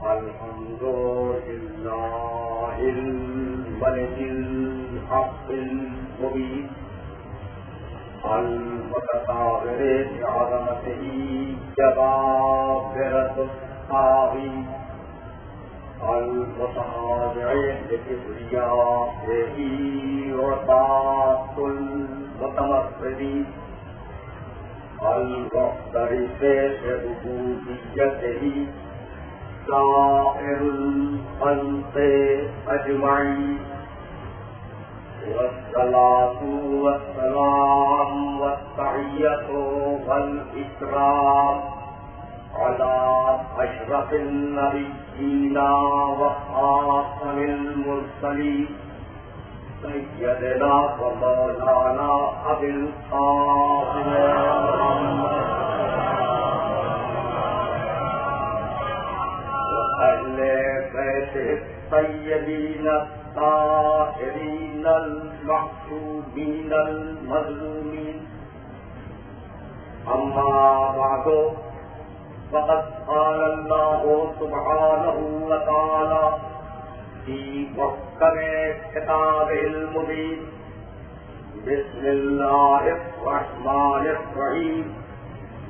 الحمد لله الملك الحق المبين المتطهر بعظمته جبابرة الطاغين المتواضع بكبريائه وطاعة المتمردين المعترف بربوبيته سائر الخلق أجمعين والصلاة والسلام والتحية والإكرام على أشرف النبيين وخاتم المرسلين سيدنا ومولانا أبي القاسم محمد وأهل بيته الطيبين الطاهرين المعصومين المظلومين. أما بعد فقد قال الله سبحانه وتعالى في محكم كتابه المبين: بسم الله الرحمن الرحيم.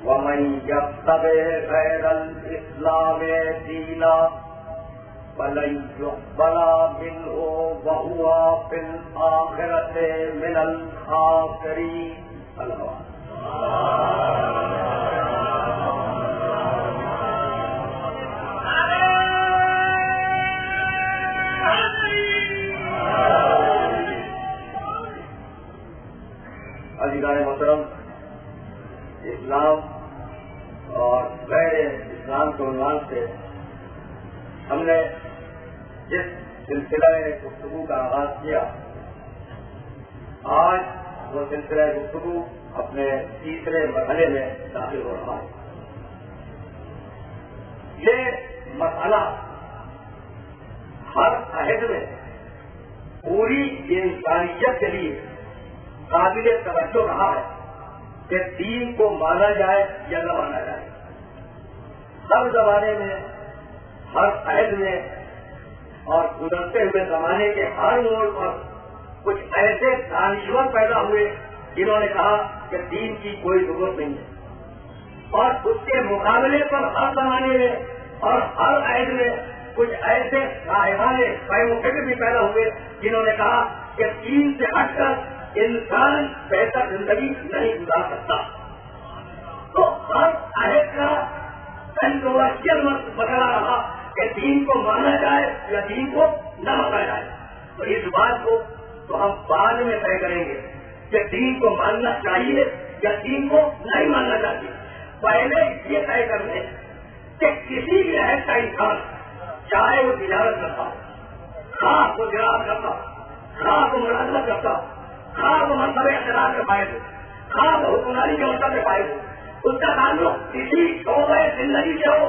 ومن يتبع غير الإسلام دينا فلن يقبل منه وهو في الآخرة من الخاسرين. عزیزان محترم، اسلام اور غیر اسلام کے عنوان سے ہم نے جس سلسلہ گفتگو کا آغاز کیا، آج وہ سلسلہ گفتگو اپنے تیسرے مرحلے میں داخل ہو رہا ہے. یہ مسئلہ ہر عہد میں پوری انسانیت کے لیے قابل توجہ رہا ہے کہ دین کو مانا جائے یا نہ مانا جائے. ہر زمانے میں، ہر عہد میں اور گزرتے ہوئے زمانے کے ہر موڑ پر کچھ ایسے دانشور پیدا ہوئے جنہوں نے کہا کہ دین کی کوئی ضرورت نہیں ہے، اور اس کے مقابلے پر ہر زمانے میں اور ہر عہد میں کچھ ایسے صاحبان قائم فکر بھی پیدا ہوئے جنہوں نے کہا کہ دین سے ہٹ کر انسان بہتر زندگی نہیں گزار سکتا. تو ہر عہد کا کنٹروورشل مسئلہ رہا کہ دین کو مانا جائے یا دین کو نہ مانا جائے. تو اس بات کو تو ہم بعد میں طے کریں گے کہ دین کو ماننا چاہیے یا دین کو نہیں ماننا چاہیے. پہلے یہ طے کر لیں کہ کسی بھی عہد کا انسان، چاہے وہ تجارت کرتا، خاص وہ زراعت کرتا، خاص وہ ملازمت کرتا، خاص وہ منصب اقتدار کے فائد ہو، خاص وہ حکمرانی کے منصب کے فائد ہو، اس کا تعلق کسی شعبہ زندگی سے ہو،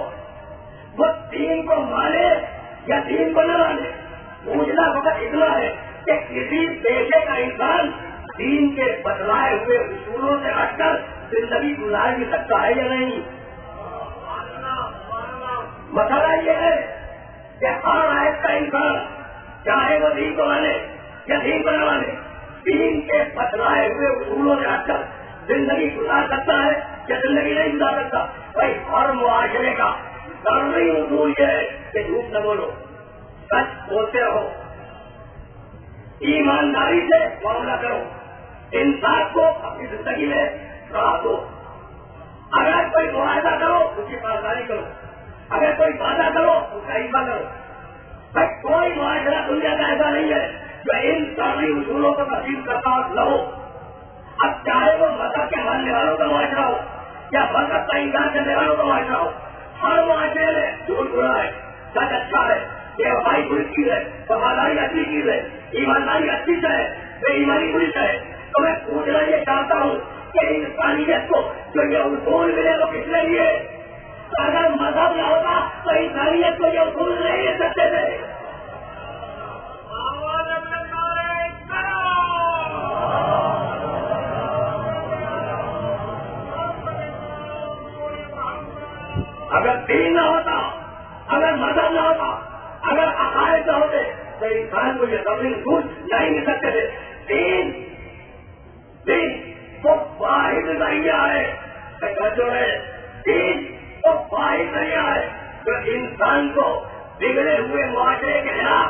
وہ دین کو مانے یا دین کو نہ مانے. پوچھنا فقط اتنا ہے کہ کسی پیشے کا انسان دین کے بتلائے ہوئے اصولوں سے ہٹ کر زندگی گزار بھی سکتا ہے یا نہیں. مسئلہ یہ ہے کہ ہر عہد کا انسان، چاہے وہ دین کو مانے یا دین کو نہ مانے، دین کے بتلائے ہوئے اصولوں سے ہٹ کر زندگی گزار سکتا ہے یا زندگی نہیں گزار سکتا. بھائی ہر معاشرے کا ضروری اصول یہ ہے کہ جھوٹ نہ بولو، سچ بولتے رہو، ایمانداری سے معاملہ کرو، انصاف کو اپنی زندگی میں راہ دو. اگر کوئی معاہدہ کرو اس کی پاسداری کرو، اگر کوئی وعدہ کرو اس کا حصہ کرو. بھائی کوئی معاشرہ دنیا کا ایسا نہیں ہے جو ان ساری اصولوں کو تسلیم کرتا نہ ہو. اب چاہے وہ مذہب کے ماننے والوں کا معاشرہ ہو یا مذہب کا انکار کرنے والوں کا معاشرہ ہو، ہر معاشرے میں جھوٹ برا ہے، سچ اچھا ہے، بے وفائی بری چیز ہے، وفاداری اچھی چیز ہے، ایمانداری اچھی ہے، بے ایمانی بری ہے. تو میں پوچھنا یہ چاہتا ہوں کہ انسانیت کو جو یہ اصول ملے وہ کس لیے؟ اگر مذہب نہ ہوتا تو انسانیت کو یہ اصول نہیں لے سکتے تھے. اگر دین نہ ہوتا اگر مذہب نہ ہوتا، اگر عقائد نہ ہوتے تو انسان کو یہ سبھی اصول نہیں مل سکتے تھے. دین وہ واحد ذریعہ ہے جو ہے، دین وہ واحد ذریعہ ہے جو انسان کو بگڑے ہوئے معاشرے کے خلاف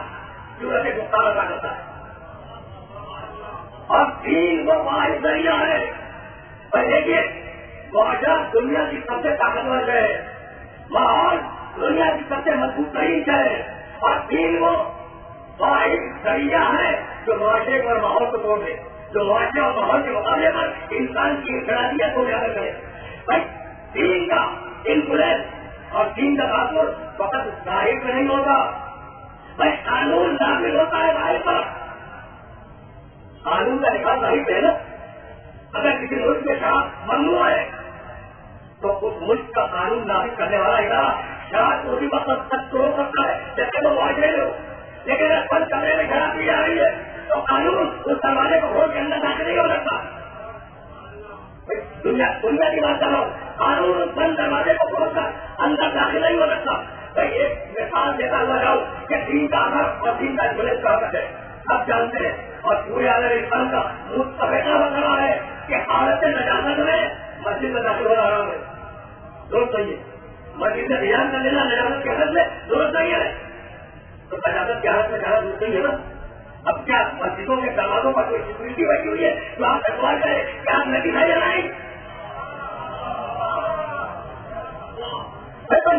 صورت مختار ادا کرتا ہے. اور دین وہ واحد ذریعہ ہے. دیکھیے معاشرہ دنیا کی سب سے طاقتور ہے، ماحول دنیا کی سب سے مضبوط ترین ہے، اور دین وہ واحد ذریعہ ہے جو معاشرے اور ماحول کو توڑ دے، جو معاشرے اور ماحول کے مقابلے پر انسان کی انفرادیت کو اجاگر کرے. بھائی دین کا انفلوئنس اور دین کا تاثر فقط ظاہر پہ نہیں ہوتا. بھائی قانون نافذ ہوتا ہے ظاہر پر، قانون کا نکاح ظاہر پہ ہے نا. اگر کسی ملک میں شراب ممنوع ہے تو اس ملک کا قانون نافذ کرنے والا ادارہ شراب کو اسی وقت تک توڑ سکتا ہے جیسے وہ معاشرے میں ہو. لیکن اگر بند کمرے میں شراب پی جا رہی ہے تو قانون اس دروازے کو کھول کے اندر داخل نہیں ہو سکتا. دنیا کی بات کر رہا ہوں، قانون اس بند دروازے کو کھول کر اندر داخل نہیں ہو سکتا. ایک مثال دیتا ہوا جاؤں کہ دین کا اثر اور دین کا انفلوئنس کہاں تک ہے سب جانتے ہیں. اور پورے عالم اسلام کا مستقبل بن رہا ہے کہ حالت نجاست میں مسجد میں داخل ہو رہا ہے. درست نہیں ہے. مسجد میں دھیان کر لینا نجاست کی حالت میں درست نہیں ہے. تو نجاست کی حالت میں جانا درست نہیں ہے نا. اب کیا مسجدوں کے دروازوں پر کوئی سیکورٹی بیٹھی ہوئی ہے تو آپ سوال کریں کیا آپ ندی ہے یا نہیں؟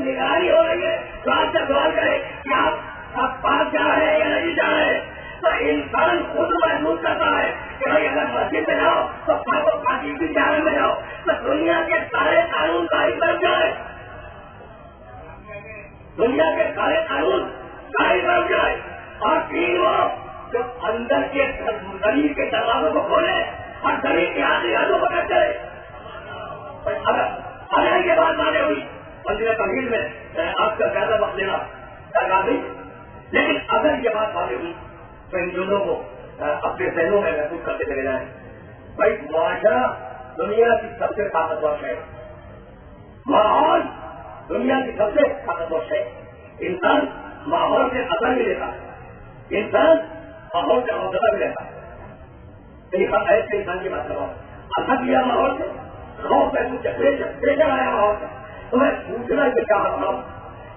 نگرانی ہو رہی ہے تو آپ سے سوال کریں کہ آپ پاس جا رہے ہیں یا نہیں جا رہے ہیں. تو انسان خود محسوس کرتا ہے کہ بھائی اگر مسجد میں جاؤ تو پاکی کی جانے میں جاؤ تو دنیا کے سارے قانون ظاہر بن جائے، دنیا کے سارے قانون ظاہر بن جائے. اور پھر وہ جو اندر کے زمین کے دروازوں کو کھولے اور زمین کے آخری حالوں کو کر کرے. اگر یہ بات مانے ہوئی منزل تمہید میں آپ کا زیادہ وقت لینا درکار نہیں، لیکن اگر یہ بات مانے ہوئی تو ان دونوں کو اپنے ذہنوں میں محسوس کرتے چلے جائیں. بھائی معاشرہ دنیا کی سب سے طاقتور ہے، ماحول دنیا کی سب سے طاقتور ہے. انسان ماحول سے اثر بھی لیتا ہے، انسان ماحول سے حوصلہ بھی لیتا ہے. ایسے انسان کی بات کر رہا ہوں، اثر لیا ماحول سے، خوف پریشر آیا ماحول سے. تو میں پوچھنا کہ کیا رہا ہوں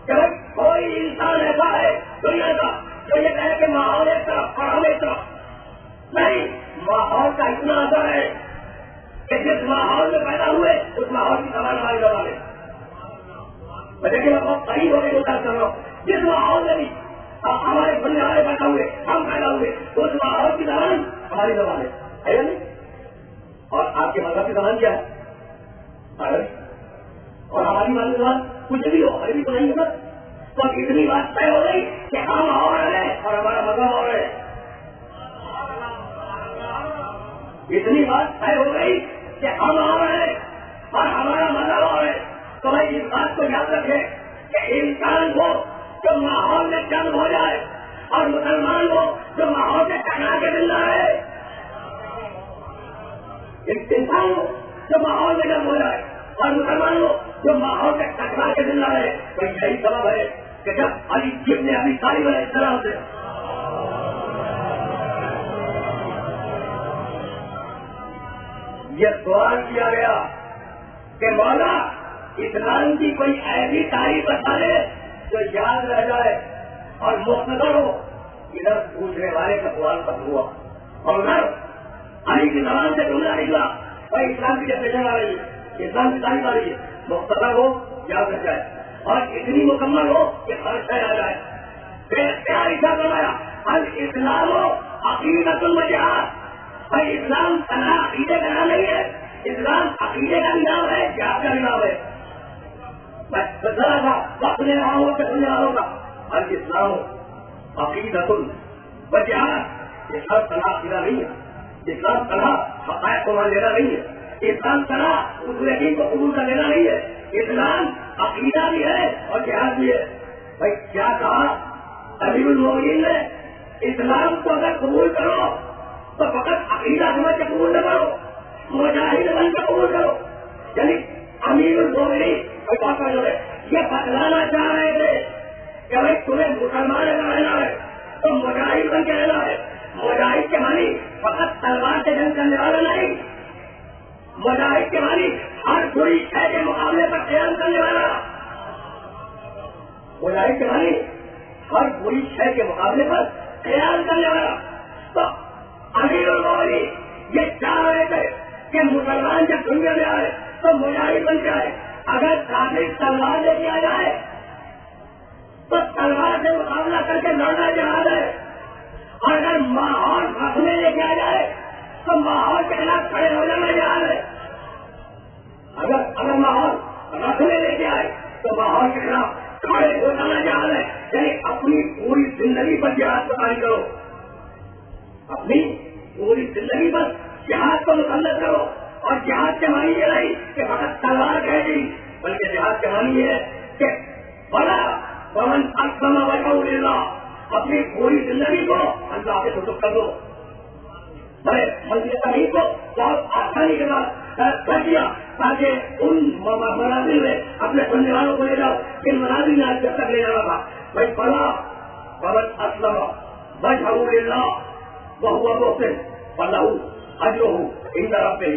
کہ بھائی کوئی انسان ایسا ہے دنیا کا جو یہ کہے کہ ماحول ایک طرف اور ہم ایک طرف نہیں. ماحول کا اتنا اثر ہے کہ جس ماحول میں پیدا ہوئے اس ماحول کی سوال ہماری دبا لے. لیکن میں بہت صحیح ہونے کو کر رہا ہوں، جس ماحول میں بھی ہمارے بننے والے پیدا ہوئے، ہم پیدا ہوئے، اس ماحول کی زبان ہماری زبان ہے یا نہیں؟ اور آپ کے مذہب کی زبان کیا ہے؟ اور ہماری والی زبان کچھ بھی ہو، ہماری بھی تو نہیں ہے. تو اتنی بات طے ہو گئی کہ ہم اور رہے اور ہمارا مذہب اور ہے. اتنی بات طے ہو گئی کہ ہم اور رہے اور ہمارا مذہب اور ہے. تو بھائی اس بات کو یاد رکھے کہ انسان کو جو ماحول میں جنگ ہو جائے اور مسلمان کو جو ماحول سے ٹکرا کے مل رہا ہے، انسان کو جو ماحول میں جنگ ہو جائے اور مسلمان کو جو ماحول سے ٹکرا کے مل رہا ہے، تو یہی سبب ہے کہ جب علی ابن ابی طالب علیہ السلام سے یہ سوال کیا گیا کہ مولا اسلام کی کوئی ایسی تاریخ بتا دے جو یاد رہ جائے اور مختصر ہو. ادھر پوچھنے والے کا سوال ختم ہوا اور ادھر علی کی زبان سے جملہ نکلا بھائی اسلام کی ڈیفینیشن آ رہی ہے، اسلام کی تاریخ آ رہی ہے، مختصر ہو یاد رہ جائے اور اتنی مکمل ہو کہ ہر شے آ جائے. پھر کیا ارشاد فرمایا؟ الاسلام عقیدۃ الجہاد. بھائی اسلام تنہا عقیدے کا نام نہیں ہے، اسلام عقیدے کا بھی نام ہے، جہاد کا بھی نام ہے. ذرا تھا وقت لے رہا ہوں کہ سننے والوں کا الاسلام عقیدۃ الجہاد. اسلام تنہا عقیدہ نہیں ہے، اسلام تنہا حقائق کو مان لینا نہیں ہے، اسلام تنہا اصول دین کو قبول کر لینا نہیں ہے، اسلام عقیدہ بھی ہے اور جہاد بھی ہے. بھائی کیا کہا امیر المومنین نے؟ اسلام کو اگر قبول کرو تو فقط عقیدہ سمجھ کے قبول نہ کرو، مجاہد بن کے قبول کرو. یعنی امیر المومنین یہ بتلانا چاہ رہے تھے تمہیں مسلمان رہنا ہے تو مجاہد بن کے رہنا ہے. مجاہد کے معنی فقط تلوار سے جنگ کرنے والا نہیں, مجاہد کے معنی ہر بری شے کے مقابلے پر قیام کرنے والا. مجاہد کے معنی ہر بری شے کے مقابلے پر قیام کرنے والا. تو امیر المومنین یہ چاہ رہے تھے کہ مسلمان جب دنیا میں آئے تو مجاہد بن جائے. اگر کافر تلوار لے کے آ جائے تو تلوار سے مقابلہ کر کے لڑنا جہاد ہے. اور اگر ماحول رکھنے لے کے آ جائے تو ماحول کے خلاف کھڑے ہو جانا جہاد ہے. اگر ماحول رکھنے لے کے آئے تو ماحول کے خلاف کھڑے ہو جانا جہاد ہے. یعنی اپنی پوری زندگی پر جہاد کو جاری کرو, اپنی پوری زندگی پر جہاد کو مسلط کرو. اور جہاد کے معنی یہ نہیں کہ فقط تلوار کہہ دی, بلکہ جہاد کے معنی یہ ہے کہ بڑا پون اسلم وجہہ للہ, اپنی پوری زندگی کو اللہ کے سپرد کر دو. بڑے منزل تاریخ کو بہت آسانی کے ساتھ کر دیا تاکہ ان منازل میں اپنے سننے والوں کو لے جاؤ. ان منازل میں آج جب تک لے جانا تھا بھائی بڑا پون اسلم وجہہ للہ وہو محسن فلہ اجرہ عند ربہ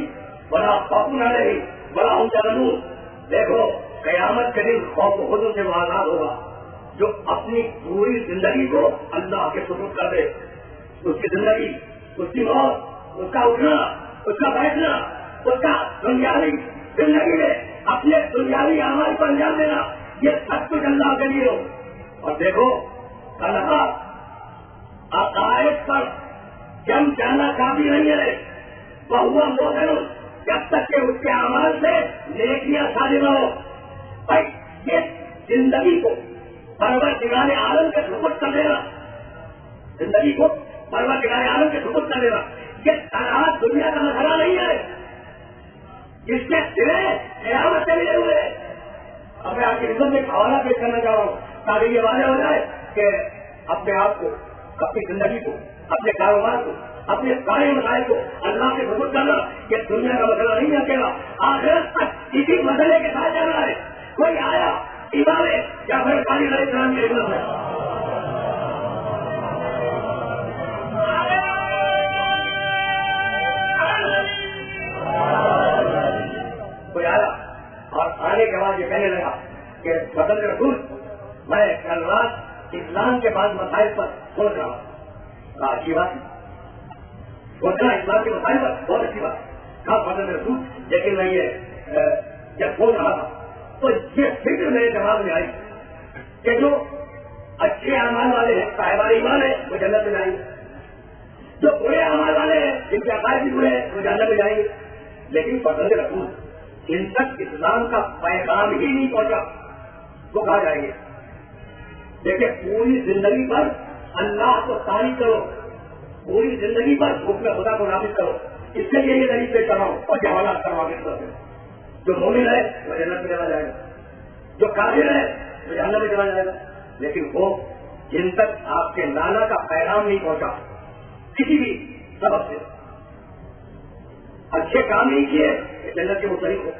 ولا خوف علیہم ولا هم يحزنون. دیکھو قیامت کے دن خوف و حزن سے وہ آزاد ہوگا جو اپنی پوری زندگی کو اللہ کے سپرد کر دے. اس کی زندگی, اس کی موت, اس کا اٹھنا, اس کا بیٹھنا, اس کا دنیاوی زندگی میں اپنے دنیاوی اعمال کو انجام دینا, یہ سب کچھ اللہ کے لیے ہو. اور دیکھو اللہ عقائد پر جم جانا کافی نہیں ہے. بہوا مومن جب تک کہ اس کے اعمال سے نیکیاں شادی نہ ہو. بھائی یہ زندگی کو پروردگار عالم کے سپرد کر دینا, زندگی کو پروردگار عالم کے سپرد کر دینا, یہ تنہا دنیا کا مسئلہ نہیں ہے. جس کے سرے قیامت سے ملے ہوئے. اب میں آپ کی خدمت میں ایک حوالہ پیش کرنا چاہ رہا ہوں تاکہ یہ واضح ہو جائے کہ اپنے آپ کو, اپنی زندگی کو, اپنے کاروبار کو, اپنے سارے مسائل کو اللہ سے سپرد کرنا یہ دنیا کا مسئلہ نہیں اکیلا, آخرت تک اسی مسئلے کے ساتھ جانا ہے. کوئی آیا امام جعفر صادق علیہ السلام کی خدمت میں, کوئی آیا اور آنے کے بعد یہ کہنے لگا کہ وطن رسول میں کل رات اسلام کے بعد مسائل پر سوچ رہا ہوں. اچھی بات سوچنا اسلام کے مسائل پر بہت اچھی بات کہا وطن رسول, لیکن میں یہ جب سوچ رہا تھا تو یہ فکر میرے دماغ میں آئی کہ جو اچھے اعمال والے ہیں, صاحبان ایمان ہیں, وہ جنت میں جائیں گے. جو برے اعمال والے ہیں, جن کے عقائد بھی برے ہیں, وہ جنت میں جائیں گے. لیکن وطن رسول جن تک اسلام کا پیغام ہی نہیں پہنچا وہ کہاں جائیں گے. دیکھیں پوری زندگی پر اللہ کو تعریف کرو, پوری زندگی پر حکم خدا کو نافذ کرو. اس کے لیے یہ دلیل پیش کر رہا ہوں اور جوابات کروا کے طور سے. جو مومن ہے وہ جنت میں چلا جائے گا, جو کافر ہے وہ جہنم میں چلا جائے گا. لیکن وہ جن تک آپ کے لانا کا پیغام نہیں پہنچا کسی بھی سبب سے, اچھے کام نہیں کیے کہ جنت کے مستحق ہو,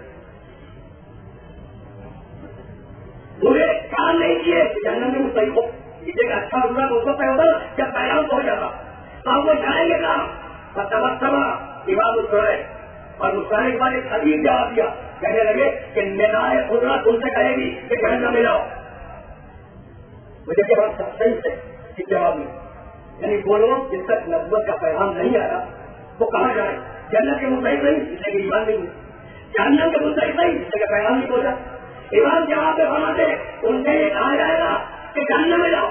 برے کام نہیں کیے کہ جنت میں مستحق ہو. اسے کا اچھا برا تو اس وقت ہوتا جب پیغام پہنچ جاتا. تو وہ جائیں گے کہاں, تبسما امام مسکرائے, اور مسکرانے کے بعد ایک عجیب جواب دیا, کہنے لگے کہ ندائے خدا تم سے کہے گی کہ جہنم میں جاؤ. مجھے کے بعد سب صحیح سے اس جواب میں, یعنی وہ لوگ جن تک نبوت کا پیغام نہیں آیا وہ کہاں جائیں. جنت کے مستحق نہیں جس سے کہ ایمان نہیں ہے, جہنم کے مستحق نہیں جس سے کہ پیغام نہیں پہنچا. ایمان جواب میں فرماتے ان سے یہ کہا جائے گا کہ جہنم میں جاؤ.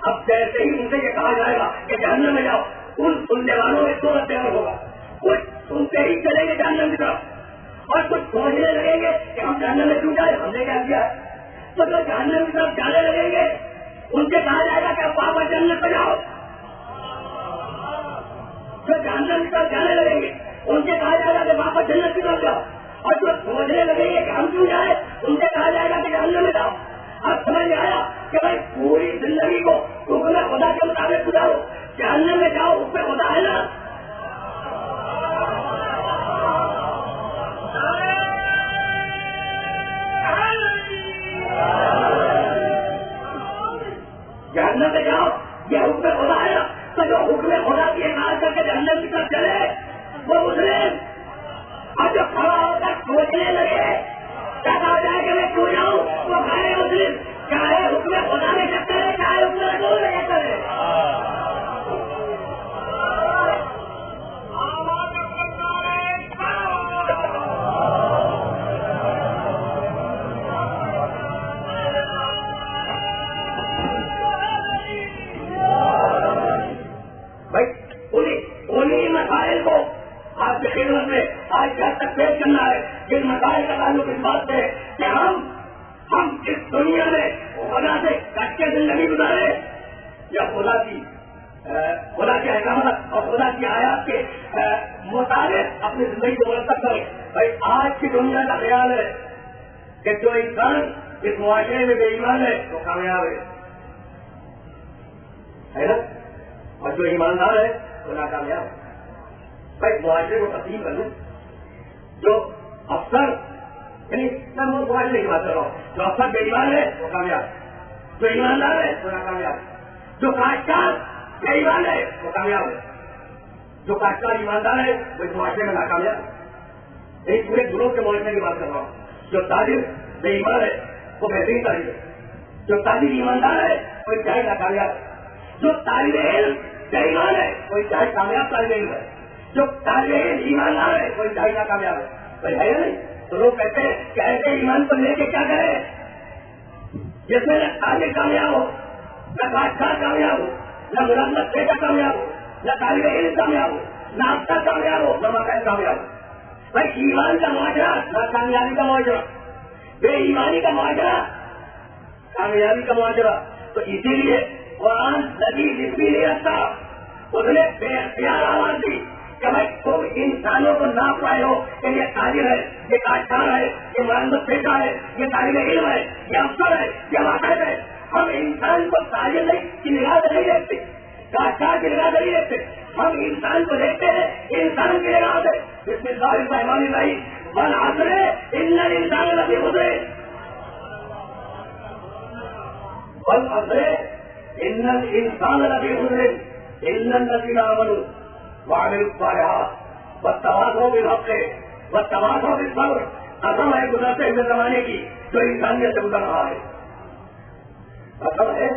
اب جیسے ہی ان سے یہ کہا جائے گا کہ جہنم میں جاؤ, ان سننے والوں میں دو رد ہوگا. کچھ سنتے ہی چلیں گے جہنم کی طرف اور کچھ سوچنے لگیں گے کہ ہم جہنم میں کیوں جائیں, ہم نے کیا کیا ہے. تو جو جہنم کی طرف جانے لگیں گے ان سے کہا جائے گا کہ آپ واپس جنت پہ جاؤ. جو جہنم کی طرف جانے لگیں گے ان سے کہا جائے گا کہ واپس جنت کی طرف جاؤ, اور جو سوچنے لگیں گے کہ ہم کیوں جائیں ان سے کہا جائے گا کہ جہنم میں جاؤ. اب سمجھ میں آیا کہ بھائی پوری زندگی کو حکم خدا کے مطابق گزارو, جہنم میں جاؤ اس پہ خدا ہے نا. حکم خدا کی اطاعت کر کے جہنم کی طرف چلے وہ مسلم، اور جو کھڑا ہو کر سوچنے لگے کہا جائے کہ میں کیوں جاؤں، وہ غیر مسلم، چاہے حکم خدا میں چکر ہے چاہے حکم رسول میں چکر ہے۔ انہیں مسائل کو آپ کی خدمت میں آج گھر تک پیش کرنا ہے، جن مسائل کا تعلق اس بات سے کہ ہم اس دنیا میں خدا سے کٹ کے زندگی گزارے یا خدا کے احکامات اور خدا کی آیات کے مطابق اپنی زندگی کو مرتب کرے۔ بھائی آج کی دنیا کا خیال ہے کہ جو انسان اس معاشرے میں بے ایمان ہے وہ کامیاب ہے نا، اور جو ایماندار ہے وہ ناکامیاب ہے۔ بھائی معاشرے کو تقسیم کر لیں، جو افسر یعنی میں معاشرے کی بات کر رہا ہوں، جو افسر بے ایمان ہے وہ کامیاب، جو ایماندار ہے وہ ناکامیاب، جو کاشتکار بے ایمان ہے وہ کامیاب ہے، جو کاشتکار ایماندار ہے وہ اس معاشرے میں ناکامیاب ہے۔ ایک پورے گروہ کے معاشرے کی بات کر رہا ہوں، جو تاجر بے ایمان ہے وہ بہترین تاجر ہے، جو تاجر ایماندار ہے وہ انتہائی ناکامیاب ہے، جو طالب علم بے ایمان ہے وہ انتہائی کامیاب طالب علم ہے، جو طالب علم ایماندار ہے وہ انتہائی ناکامیاب ہے۔ بھائی ہے نہیں تو لوگ کہتے ہیں کہ ایسے ایمان کو لے کے کیا کرے جس میں نہ تاجر کامیاب ہو، نہ کاشتکار کامیاب ہو، نہ ملازمت پیشہ کامیاب ہو، نہ طالب علم کامیاب ہو، نہ افسر کامیاب ہو، نہ مکان کامیاب ہو۔ بھائی ایمان کا معاشرہ نہ کامیابی کا معاشرہ، بے ایمانی کا معاشرہ کامیابی کا معاشرہ۔ تو اسی لیے قرآن لذیذ اس بھی نہیں رکھتا، اس نے بے اختیار آواز دی کہ بھائی تم انسانوں کو نہ پائے ہو کہ یہ تاجر ہے، یہ کاشتکار ہے، یہ ملازمت پیشہ ہے، یہ طالب علم ہے، یہ افسر ہے، یہ ماہر ہے۔ ہم انسان کو تاجر کی نگاہ سے نہیں دیکھتے، کاشتکار کی نگاہ سے نہیں دیکھتے، ہم انسان کو دیکھتے ہیں انسان کی نگاہ سے۔ بسم اللہ الرحمن الرحیم، والعصر ان الانسان لفی خسر، والعصر ان الانسان لفی خسر الا الذین آمنوا وعملوا الصالحات والتواصوا بالحق والتواصوا بالصبر۔ قسم ہے گزرتے ہوئے زمانے کی جو انسانیت سے گزر رہا ہے، قسم ہے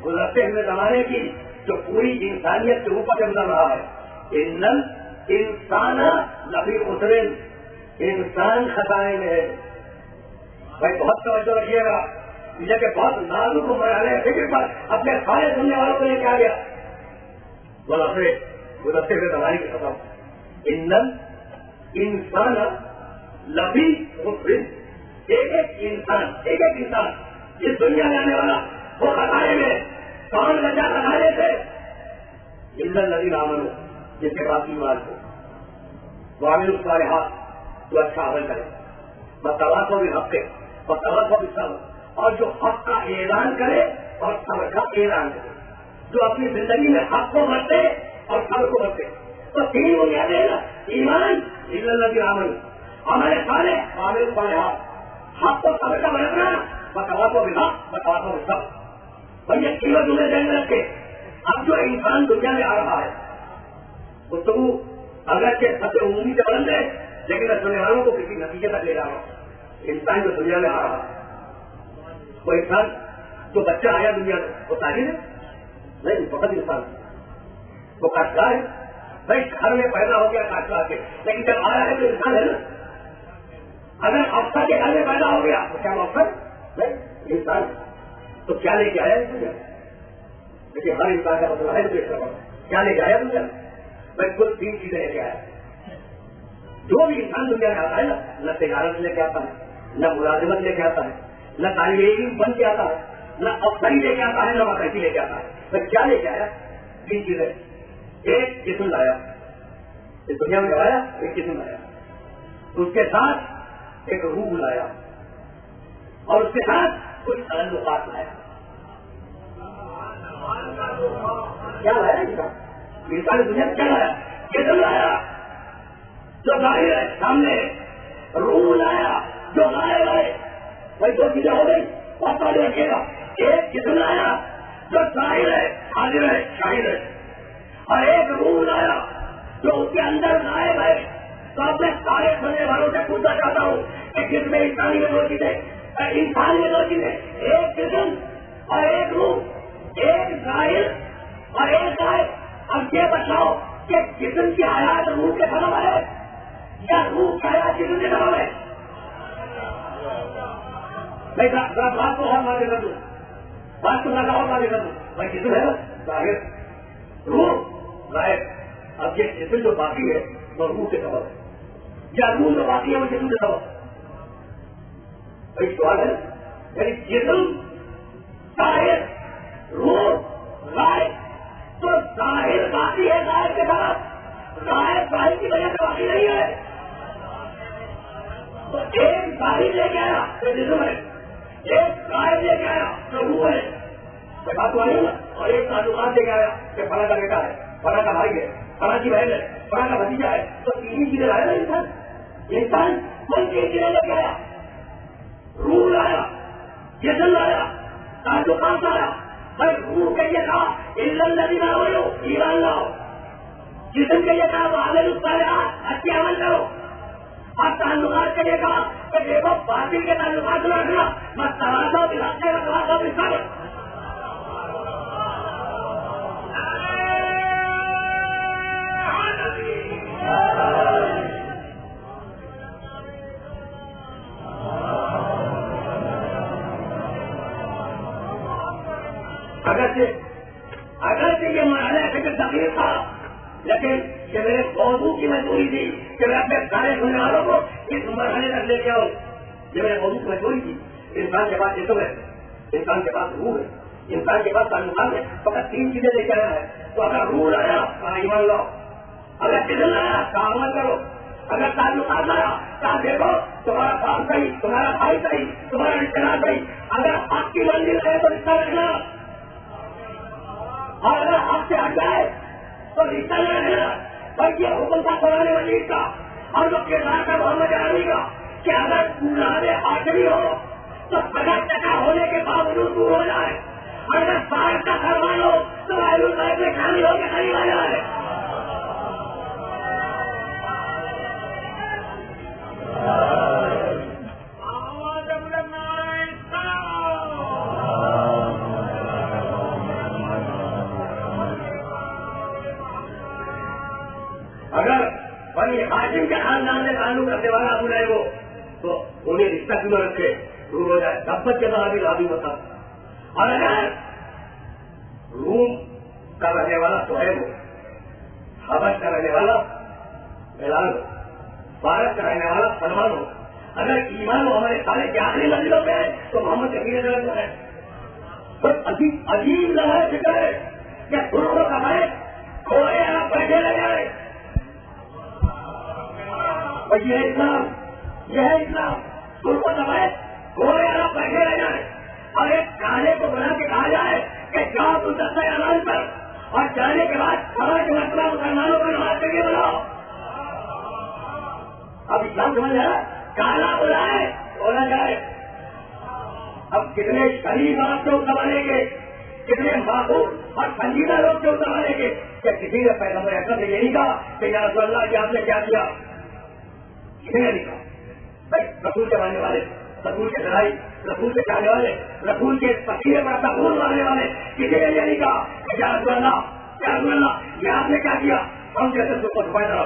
گزرتے ہوئے زمانے کی جو پوری انسانیت کے اوپر سے گزر رہا ہے۔ ان الانسان لفی خسر، انسان خطائے میں ہے۔ بھائی بہت توجہ رکھیے گا، یہ کہ بہت نازک مرحلے فکر پر اپنے سارے سننے والوں کو لے کے آ گیا۔ گزرتے ہوئے زمانے کی قسم، ان الانسان لفی خسر، ایک ایک انسان جس دنیا میں آنے والا وہ خطائے میں، کون بچا خطائے سے؟ الا الذین آمنوا، جس کے پاس ایمان ہو، وعملوا الصالحات، تو اچھا عمل کرے، والتواصوا بالحق والتواصوا بالصبر، اور جو حق کا اعلان کرے اور صبر کا اعلان کرے، جو اپنی زندگی میں حق کو برتے اور صبر کو برتے۔ تو تین بنیادیں ہیں نا، ایمان، الا الذین آمنوا، عمل صالح، وعملوا الصالحات، حق کو صبر کا برتنا، والتواصوا بالحق والتواصوا بالصبر۔ بھائی یہ تینوں جملے ذہن میں رکھے۔ اب جو انسان دنیا میں آ رہا ہے گفتگو اگرچہ سب سے عمومی سے بلند ہے، لیکن میں سننے والوں کو کسی نتیجے تک لے جا رہا ہوں۔ انسان جو دنیا میں آ رہا ہے، وہ انسان جو بچہ آیا دنیا میں وہ تاجر ہے نہیں، فقط انسان وہ کاشتکار ہے۔ بھائی گھر میں پیدا ہو گیا کاشتکار کے، لیکن جب آیا ہے تو انسان ہے نا۔ اگر افسر کے گھر میں پیدا ہو گیا تو کیا وہ افسر نہیں، انسان تو کیا لے کے آیا ہے دنیا؟ لیکن ہر انسان کا مسئلہ ہے تو کیا لے کے آیا دنیا؟ بالکل تین چیزیں لے کے آیا۔ جو بھی انسان دنیا میں آتا ہے نا، نہ تجارت لے کے آتا ہے، نہ ملازمت لے کے آتا ہے، نہ طالب علم بن کے آتا ہے، نہ افسری لے کے آتا ہے، نہ مکاسی لے کے آتا ہے۔ بس کیا لے کے آیا؟ تین چیزیں۔ ایک جسم لایا، اس دنیا میں آیا ایک جسم لایا، اس کے ساتھ ایک روح لایا، اور اس کے ساتھ کچھ تعلقات لایا۔ کیا لایا انسان دنیا میں؟ کیا لایا؟ جسم لایا جو ظاہر ہے سامنے، روح لایا جو غائب ہے۔ بھائی دو چیزیں ہو گئی، بہت سارے رکھیے گا۔ ایک جسم لایا جو ظاہر ہے، حاضر ہے، شاہد ہے، اور ایک روح لایا جو اس کے اندر غائب ہے. تو اپنے سارے سننے والوں سے پوچھنا چاہتا ہوں کہ جس میں انسانی میں 2 چیزیں, انسان میں 2 چیزیں, ایک جسم اور ایک روح, ایک ظاہر اور ایک غائب. اب یہ بتاؤ کہ جسم کی حیات روح کے سبب ہے یا روح کی حیات جسم کے سبب ہے؟ میں بات کو اور واضح کر دوں, بات کو لگا اور واضح کر دوں. بھائی جسم ہے نا ظاہر, روح غائب. اب یہ جسم جو باقی ہے وہ روح کے سبب ہے یا روح جو باقی ہے وہ جسم کے سبب؟ بھائی سوال ہے. یعنی جسم ظاہر, روح غائب. تو ظاہر باقی ہے غائب کے سبب, غائب ظاہر کی وجہ سے باقی نہیں ہے. تو ایک ظاہر لے کے آیا تو جسم ہے, ایک غائب لے کے آیا تو روح ہے. بات تو آئی نا. اور ایک تعلقات لے کے آیا کہ فلاں کا بیٹا ہے, فلاں کا بھائی ہے, فلاں کی بہن ہے, فلاں کا بھتیجا ہے. تو 3 چیزیں لایا نا انسان. انسان کون 3 چیزیں لے کے آیا؟ روح لایا, جسم لایا, تعلقات لایا. بھائی روح کے لیے کہا الذین آمنوا ایمان لاؤ, جسم کے لیے کہا وعملوا الصالحات اچھے عمل کرو, اور تعلقات کے لیے کہا کہ دیکھو باطل کے تعلقات نہ رکھنا, بس تواصل بالحق وتواصل بالصبر. اگرچہ یہ مرحلہ فکر تقریر تھا, لیکن یہ میرے موضوع کی مجبوری تھی کہ میں اپنے سارے سننے والوں کو اس مرحلے تک لے کے آؤں. یہ میرے موضوع کی مجبوری تھی. انسان کے پاس جسم ہے, انسان کے پاس روح ہے, انسان کے پاس تعلقات ہے. فقط 3 چیزیں لے کے آیا ہے. تو اگر روح لایا کہاں ایمان لاؤ, اگر جسم لایا کہاں عمل کرو, اگر تعلقات لایا کہاں دیکھو تمہارا باپ صحیح, تمہارا بھائی صحیح, تمہارا رشتے دار صحیح. اگر آپ کی منزل ہے تو رشتہ رکھنا, اور اگر آپ سے ہٹ جائے تو رشتہ نہ رہنا. اور یہ حکم تھا قرآن مجید کا اور جو کردار کا محمد عربی کا کہ اگر پورا آخری ہو تو 50% ہونے کے باوجود دور ہو جائے, اگر 60 کا فرمان ہو تو اہل البیت میں شامل ہو کے قریب آ جائے. اگر بنی ہاشم کے خاندان سے تعلق رکھنے والا ابو لہب ہو تو انہیں رشتہ کیوں نہ رکھے, دور ہو جائے. دبت کے بعد بھی راضی ہوتا. اور اگر روم کا رہنے والا سہیب ہو, حبش کا رہنے والا بلال ہو, فارس کا رہنے والا سلمان ہو, اگر ایمان ہو ہمارے سارے کے آخری منزلوں پہ ہے تو محمد کبیر جو ہے. بس عجیب لگا فکر ہے کہ گروہ کا بھائی کوئی آپ بیٹھے رہ جائے. یہ اسلام, یہ ہے اسلام. ان کو دبائے گھوڑے آپ بیٹھے رہ جائیں اور ایک کالے کو بنا کے کہا جائے کہ جاؤ تم دستہ اعلان پر, اور جانے کے بعد سماج مسئلہ مسلمانوں کو نماز کے لیے بناؤ. اب اسلام سمجھ رہا کالا بلائے بولا جائے. اب کتنے شریف آپ سے اتروانے کے, کتنے معقول اور سنجیدہ لوگ سے اتروانے کے کہ کسی نے پیغمبر اکرم سے یہی کہا کہ یا رسول اللہ کہ آپ نے کیا کیا, کسی نے نہیں کہا. بھائی رسول کے ماننے والے, رسول کے لڑائی, رسول کے چاہنے والے, رسول کے پسینے پر اپنا خون مارنے والے کسی نے یہ نہیں کہا کہ یا رسول اللہ, یا رسول اللہ یہ آپ نے کیا کیا. ہم جیسے سب کو چھپائے رہا,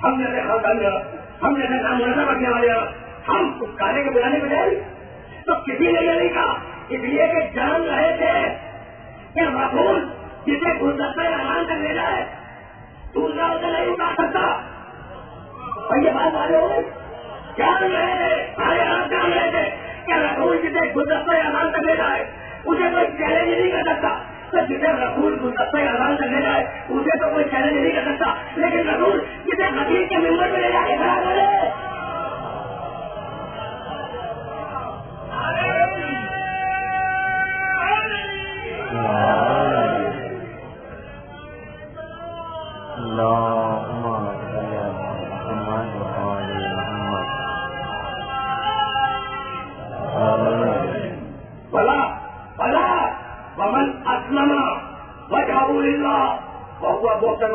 ہم جیسے خاندان رہا, ہم جیسے نام منظر رکھنے والے رہا, ہم اس کالے کے بلانے میں جائے تو کسی نے یہ نہیں کہا. اس لیے کہ جان رہے تھے کہ رسول جسے گلدستہ اعلان کرنے جائے دوسرا اسے نہیں اٹھا سکتا. اور یہ بات والے ہو جان رہے تھے, سارے آپ جان رہے تھے کہ رسول جسے گلدستہ اعلان کرنے جائے اسے کوئی چیلنج نہیں کر سکتا. تو جسے رسول گلدستہ اعلان کرنے جائے اسے تو کوئی چیلنج نہیں کر سکتا, لیکن رسول جسے خطیب کے ممبر میں لے جا کے کھڑا کرے وهو محسن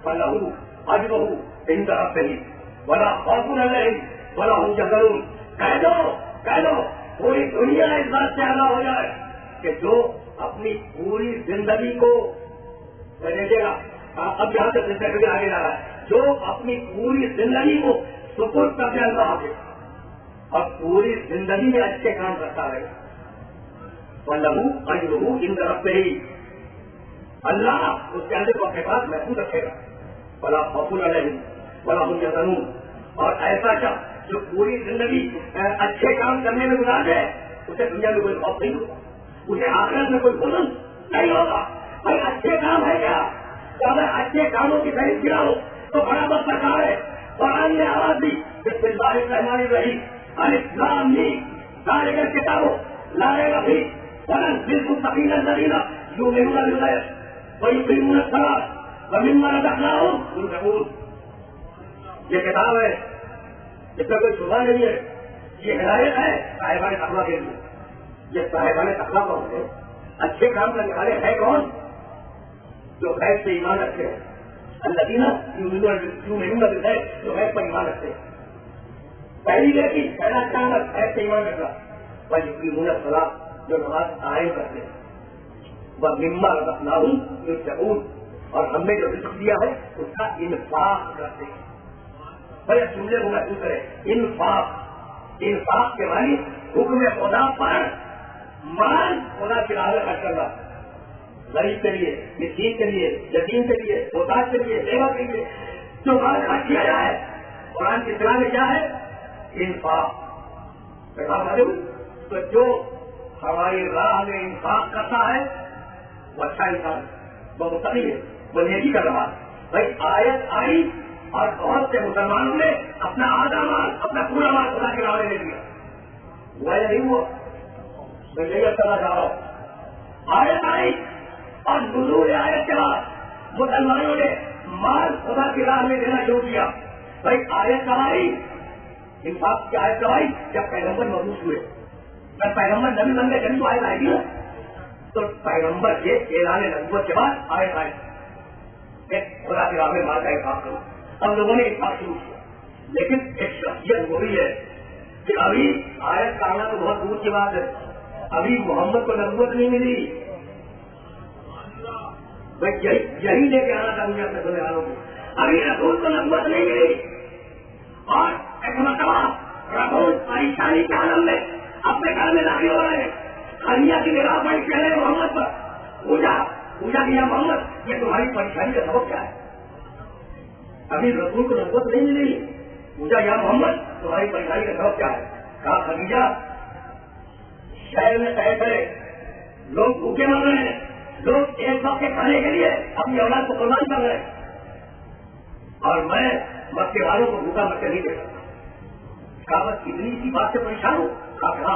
فله اجره عند ربه ولا خوف عليهم ولا هم يحزنون. کہہ دو پوری دنیا اس بات سے آگاہ ہو جائے کہ جو اپنی پوری زندگی کو دیکھے گا. اب یہاں سے آگے جا رہا ہے. جو اپنی پوری زندگی کو سپرد کر دے اللہ کے اور پوری زندگی میں اچھے کام کرتا رہے وَلَهُ أَجْرُهُ عِنْدَ رَبِّهِ اللہ اس کے اندر کو اپنے پاس محفوظ رکھے گا. وَلَا خَوْفٌ عَلَيْهِمْ وَلَا هُمْ يَحْزَنُونَ. اور ایسا کیا جو پوری زندگی اچھے کام کرنے میں گزار دے اسے دنیا میں کوئی خوف نہیں ہوگا, اسے آخرت میں کوئی حزن نہیں ہوگا. بھائی اچھے کام ہے کیا؟ تو اگر اچھے کاموں کی فہرست گراؤ تو برابر سرکار ہے. قرآن نے آواز دی بسم اللہ الرحمن الرحیم الف لام میم ذالک الکتاب لا ریب فیہ هدی للمتقین الذین یؤمنون بالغیب ویقیمون الصلاۃ ومما رزقناہم ينفقون. یہ کتاب ہے اس میں کوئی شبہ نہیں ہے. یہ ہدایت ہے صاحبان تقویٰ کے لیے. یہ صاحبان تقویٰ کون ہے؟ اچھے کام کرنے والے ہیں کون؟ جو غیب سے ایمان رکھتے ہیں. الذین یؤمنون بالغیب جو غیب پر ایمان رکھتے ہیں. پہلی لیکن پہلا کام غیب سے ایمان رکھنا. ویقیمون الصلاۃ جو نماز قائم کرتے ہیں. ومما رزقناہم ينفقون اور ہم نے جو رزق دیا ہے اس کا انفاق کرتے ہیں. بھائی جملے کو محسوس کریں. انفاق کے معنی حکم خدا پر مال خدا کی راہ میں خرچ کرنا. غریب کے لیے, مسکین کے لیے, یتیم کے لیے, محتاج کے لیے, بیوہ کے لیے جو مال خرچ کیا جائے قرآن کی اصطلاح میں کیا ہے؟ انفاق. تو جو ہماری راہ میں انفاق کرتا ہے وہ اچھا انسان, وہ متقی ہے, وہ نیکی کر رہا ہے. بھائی آیت آئی اور بہت سے مسلمانوں نے اپنا آدھا مال, اپنا پورا مال خدا کے راہ میں لے لیا. وہ نہیں ہوا. میں یہی کرنا چاہ رہا ہوں. آیت آئی اور نزول آیت کے بعد مسلمانوں نے مال خدا کی راہ میں دینا شروع کیا. بھائی آیت کب آئی؟ انفاق کی آیت کب آئی؟ جب پیغمبر مبعوث ہوئے. جب پیغمبر نبی بن گئے جبھی تو آیت آئے گی نا. تو پیغمبر کے اعلان نبوت کے بعد آیت آئی خدا کی راہ میں مال کا انفاق کرو. ہم لوگوں نے انفاق شروع کیا. لیکن ایک شخصیت وہی ہے کہ ابھی آیت کا آنا تو بہت دور کی بات ہے. ابھی محمد کو نبوت نہیں ملی. یہی لے کے آنا تھا مجھے اپنے سننے والوں کو. ابھی رسول کو نبوت نہیں ملی اور ایک مرتبہ رسول پریشانی کے عالم میں اپنے گھر میں داخل ہو رہے ہیں. خانیہ کی نگاہ پڑی کہہ رہے محمد پر پوجا کیا محمد یہ تمہاری پریشانی کا سبب کیا ہے؟ ابھی رسول کو نبوت نہیں ملی. پوجا یا محمد تمہاری پریشانی کا سبب کیا ہے؟ کہا خدیجہ شہر میں تہے کرے لوگ بھوکے مر رہے ہیں, لوگ ایک وقت کے کھانے کے لیے اپنی اولاد کو قربان کر رہے ہیں اور میں مکے والوں کو بھوکا مکے نہیں دے سکتا. کہا بس اتنی سی بات سے پریشان ہوں. کہا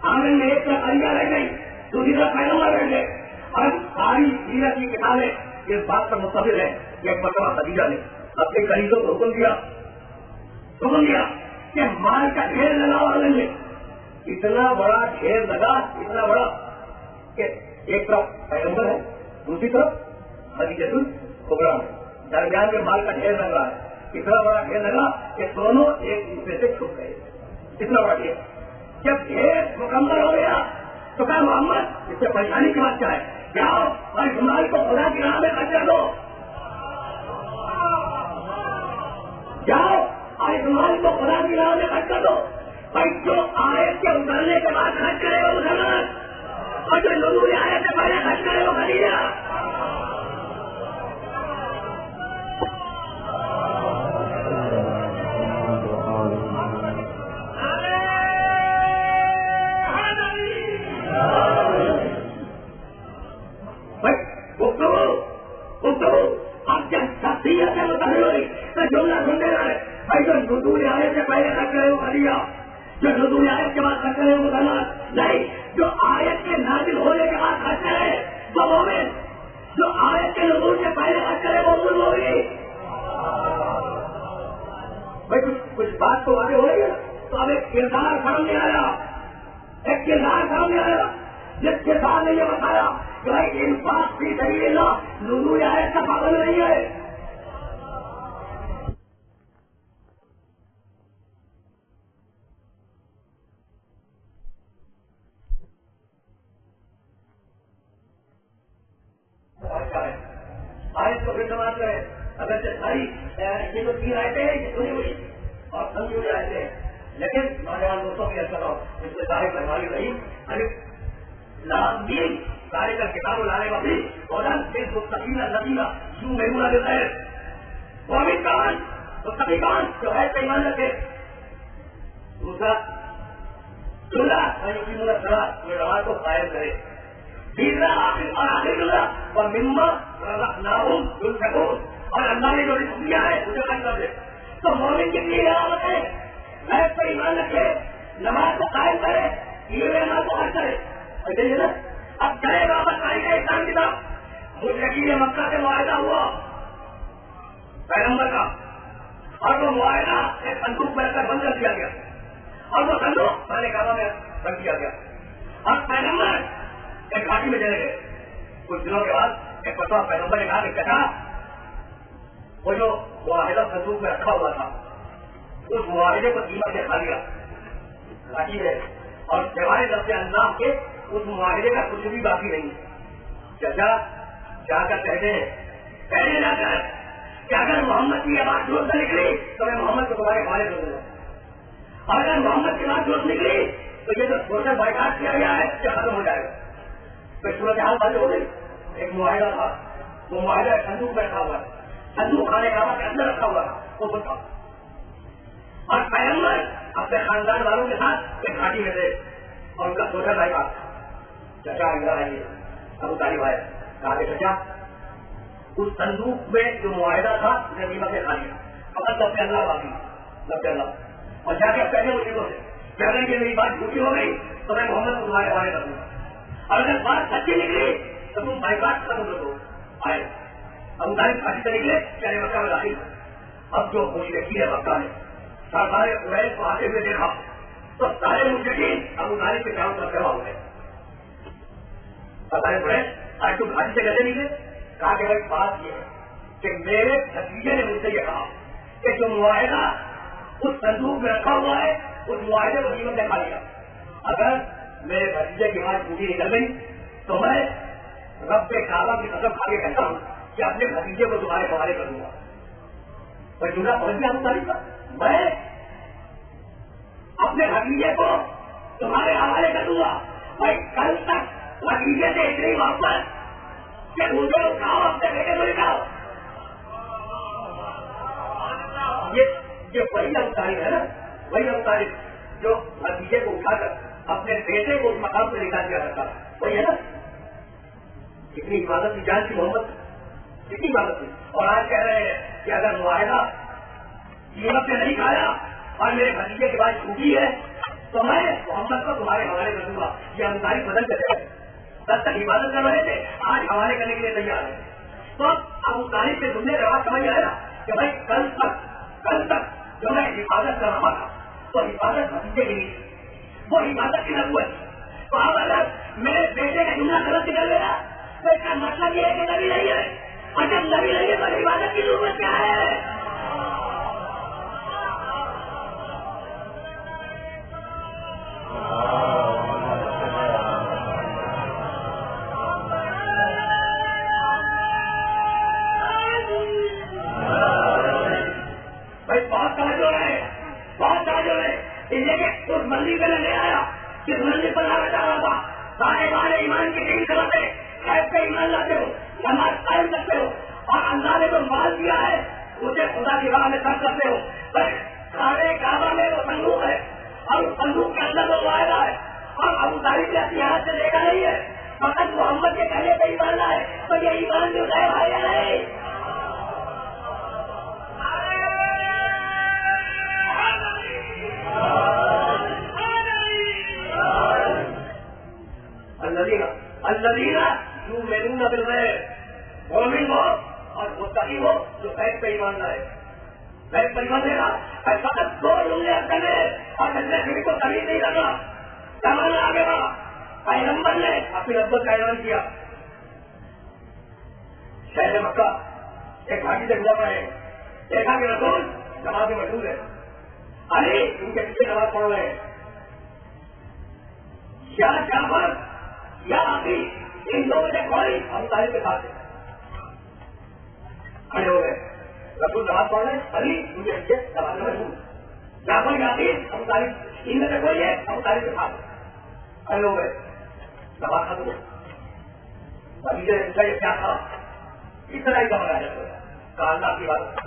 آنگن میں ایک طرف علیہ رہ گئی, دوسری طرف پیغمبر رہ گئے اور ساری سیرت کی کتابیں اس بات پر مستقل ہے کہ ایک مرتبہ خدیجہ نے اپنے قریبوں کو حکم دیا کہ مال کا ڈھیر لگا آنگن میں. اتنا بڑا ڈھیر لگا, اتنا بڑا کہ ایک طرف پیغمبر ہے, دوسری طرف خدیجہ کبریٰ ہے, درمیان میں مال کا ڈھیر لگ رہا ہے. اتنا بڑا ڈھیر لگا کہ دونوں ایک دوسرے سے چھپ گئے. اتنا بڑا ڈھیر. جب ڈھیر مکمل ہو گیا تو کہا محمد اس سے پریشانی کی بات کیا ہے؟ جاؤ اور اس مال کو خدا کی راہ میں خرچ کر دو. جاؤ اور اس مال کو خدا کی راہ میں خرچ کر دو. بھائی جو آیت کے اترنے کے بعد خرچ کرے وہ مسلمان اور جو نزول آیت سے پہلے خرچ کرے وہ خدیجہ. آپ جب شخصیت سے متحد ہوئی تو جملہ سننے والے بھائی جو نزول آیت سے پہلے خرچ کرے وہ خدیجہ, جو نزول آیت کے بعد خرچ کرے وہ مسلمان نہیں, جو آیت کے نازل ہونے کے بعد خرچ کرے وہ مومن, جو آیت کے نزول سے پہلے خرچ کرے وہ ظلم ہوگی. بھائی کچھ بات تو آگے ہو رہی ہے. تو اب ایک کردار سامنے آیا, جس کے ساتھ نے یہ بتایا کہ بھائی انفاق فی سبیل اللہ لولو یا ایسا پابند نہیں ہے. آج تو پھر سماج ہے اگر ساری یہ جو تین آئے تھے یہ سنی ہوئی اور سمجھی ہوئی آئے تھے لیکن نوجوان دوستوں کی اثر ہو اس سے ظاہر کروائی رہی لازمی سارے کا کتاب لانے والی فوراً صرف مستقیل نتیجہ یوں محمود دیتا ہے وہ بھی کان مستقی کان جو ہے پیمان رکھے. دوسرا جملہ کی ملازمت جو رواج کو قائم کرے. تیسرا آخر جملہ اور ممت رکھناؤں دلچکون اور اللہ نے جو رزق دیا ہے اسے قائم کر دے. تو مومن کی لیے علامت ہے غیب پر ایمان رکھے نماز کو قائم کرے ایمان کو حل کرے. اب چلے واپس آئے گا اسلام کی طرف. مشرکین مکہ سے معاہدہ ہوا پیغمبر کا اور وہ معاہدہ ایک صندوق میں رکھ کر بند کر دیا گیا اور وہ صندوق پہلے کعبہ میں رکھ دیا گیا اور پیغمبر ایک گھاٹی میں چلے گئے. کچھ دنوں کے بعد ایک پتہ پیغمبر نے کہا کہ کہا وہ جو معاہدہ صندوق میں رکھا ہوا تھا اس معاہدے کو قیمت سے کھا لیا گھاٹی ہے اور سوائے رب اللہ کے اس معاہدے کا کچھ بھی باقی نہیں. چچا جا کر کہتے ہیں کہنے جا کر کہ اگر محمد کی یہ بات درست نکلی تو میں محمد کو تمہارے حوالے کر دوں گا اور اگر محمد کی بات درست نکلی تو یہ جو سوشل بائیکاٹ کیا گیا ہے یہ ختم ہو جائے گا. پھر صورت حال بند ہو گئی. ایک معاہدہ تھا وہ معاہدہ صندوق میں رکھا ہوا صندوق خانے کعبہ کے اندر رکھا ہوا وہ بتا اور پیغمبر اپنے خاندان والوں کے ساتھ ایک گھاٹی میں تھے اور ان کا سوشل بائیکاٹ. چچا ادھر آئیے ابو طالب آئے کہا کہ چچا اس صندوق میں جو معاہدہ تھا غنیمت سے کھا لیا فقط لفظ اللہ باقی لفظ اللہ اور جا کے پہلے وہ چیزوں سے کہ اگر یہ میری بات جھوٹی ہو گئی تو میں محمد کو تمہارے حوالے کر دوں گا اور اگر بات سچی نکلی تو تم بائیکاٹ ختم کر دو. آئے ابو طالب کھاٹی سے نکلے چلے مکہ میں داخل. اب جو مشرکین ہے مکہ نے سارے قریش کو آتے ہوئے دیکھا تو سارے مشرکین ابو طالب کے چاروں طرف جمع ہو گئے. سارے قریش آج تو گھاٹی سے کیسے نکلے کہا کہ بھائی بات یہ ہے کہ میرے بھتیجے نے مجھ سے یہ کہا کہ جو معاہدہ اس صندوق میں رکھا ہوا ہے اس معاہدے کو قیمت سے کھا لیا. اگر میرے بھتیجے کی بات پوری نکل گئی تو میں رب کعبہ کی قسم کھا کے کہتا ہوں کہ اپنے بھتیجے کو تمہارے حوالے کر دوں گا. پر جملہ پہنچ گیا ابو طالب کا میں اپنے بھتیجے کو تمہارے حوالے کر دوں گا. بھائی کل تک بھتیجے سے اتنی واپس کہ مجھے اٹھاؤ اپنے بیٹے کو لکھاؤ. یہ وہی ابو طالب ہے نا وہی ابو طالب جو بھتیجے کو اٹھا کر اپنے بیٹے کو اس مقام سے نکال دیا کرتا وہی ہے نا. کتنی حفاظت کی جان کی محمد کتنی حفاظت کی. اور آج کہہ رہے ہیں کہ اگر معاہدہ قیمت سے نہیں کھایا اور میرے بھتیجے کی بات چھوٹی ہے تو میں محمد کو تمہارے حوالے کر دوں گا. یہ ہم تاریخ بدل کرتے ہیں تب تک حفاظت کر رہے تھے آج حوالے کرنے کے لیے تیار ہے. تو ابو طالب سے تم نے رواج سمجھ آیا کہ بھائی کل تک جو میں حفاظت کر رہا تھا تو حفاظت بھتیجے کے لیے وہ حفاظت کی نبوت. تو اب اگر میرے بیٹے کا جملہ غلط نکل گیا تو اس کا مطلب یہ ہے کہ نبی نہیں ہے اور جب نبی نہیں ہے تو حفاظت کی ضرورت کیا ہے. بھائی بہت توجہ ہے اس لیے کہ اس مندر پہ نہیں آیا جس مندر پر لانا چاہ رہا تھا. سارے والے ایمان کی ٹیم کراتے غیب پہ ایمان لاتے ہو نماز قائم کرتے ہو اور اللہ نے جو مال دیا ہے اسے خدا کی راہ میں خرچ کرتے ہو. سارے کعبہ میں وہ صندوق ہے اور اس صندوق کے اندر وہ معاہدہ ہے اور ابو طالب نے اپنی ہاتھ سے دیکھا نہیں ہے فقط محمد کے کہنے پہ ایمان لائے تو یہ ایمان جو ہے بھائی نہیں. الذین یؤمنون بالغیب مومن ہو اور متقی ہو جو غیب پہ ایمان لائے. غیب پہ ایمان لے رہا فقط دو جملے کرنے اور جس نے پھر کو تمیز نہیں رکھا زمانہ آگے بڑھا پیغمبر نے اپنی نبوت کا اعلان کیا. شہر مکہ ایک حاجی سے گزر رہے ہیں, دیکھا کہ رسول نماز میں مشہور ہے, علی ان کے پیچھے نماز پڑھ رہے ہیں. یا جعفر یا عقیل ان دو سے کوئی ابو طالب کے ساتھ کھڑے ہو گئے. رسول نماز پڑھ رہے ہیں, علی ان کے پیچھے نماز میں مشہور, جعفر یا عقیل ابو طالب ان میں سے کوئی ہے ابو طالب کے ساتھ کھڑے ہو گئے. نماز ختم ہو, ابھی سے کیا تھا اس طرح ہی گھبرا جاتا کہا اللہ کی بات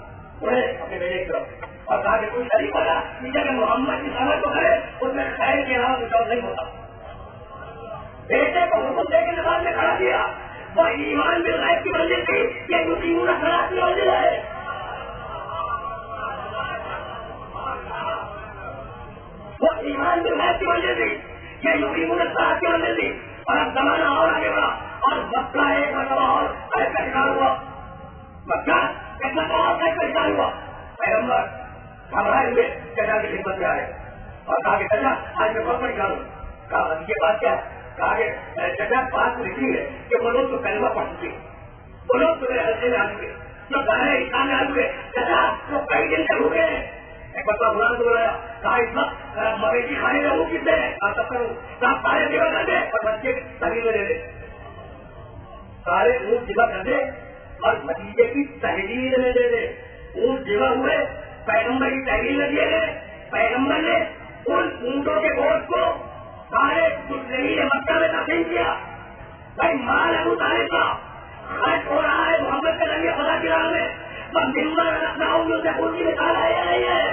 انہیں اپنے بیٹے کی طرف اور کہا کہ کوئی شریف ہوتا کہ محمد کی سمجھ کو کرے اس میں خیر کے علاوہ کچھ اور نہیں ہوتا. بیٹے کو حکم دے کے نماز میں کھڑا کیا. وہ ایمان بالغیب کی منزل تھی, یہ یقین صلاح کی منزل ہے. وہ ایمان بالغیب کی منزل تھی, یہ یقین صلاح کی منزل تھی. اور اب زمانہ اور آگے بڑھا اور مکہ ایک مرتبہ اور ایسا شکار ہوا. مکہ ایک مرتبہ اور ایسا شکار ہوا. پیغمبر گھبرائے ہوئے چچا کی خدمت میں آئے اور کہا کہ چچا آج میں وقت نکالوں. کہا یہ بات کیا ہے؟ کہا کہ چچا بات لکھی ہے کہ وہ لوگ تو کلمہ پڑھ چکے, وہ لوگ تو میرے حلقے میں آ چکے, جو گانے اسلام میں آ چکے. چچا وہ کئی دن سے رکے ہیں. ایک مرتبہ غلام کو بلایا, کہا اس وقت مویشی کھانے میں وہ کس سے ہے؟ کہا سب کروں. کہا سارے جگہ کر دے اور بچے زمین میں دے دے. سارے اونٹ جگہ کر دے اور بتیجے کی تحریر میں دے دے. اونٹ جگہ ہوئے, پیغمبر کی تحریر میں دیے گئے. پیغمبر نے ان اونٹوں کے گوشت کو سارے زمین مکہ میں تقسیم کیا. بھائی مال ابو طالب کا خرچ ہو رہا ہے محمد کے ذریعے خدا کی راہ میں. بس دمبر رکھنا ہوں سے خود کی مثال ہے یا نہیں ہے؟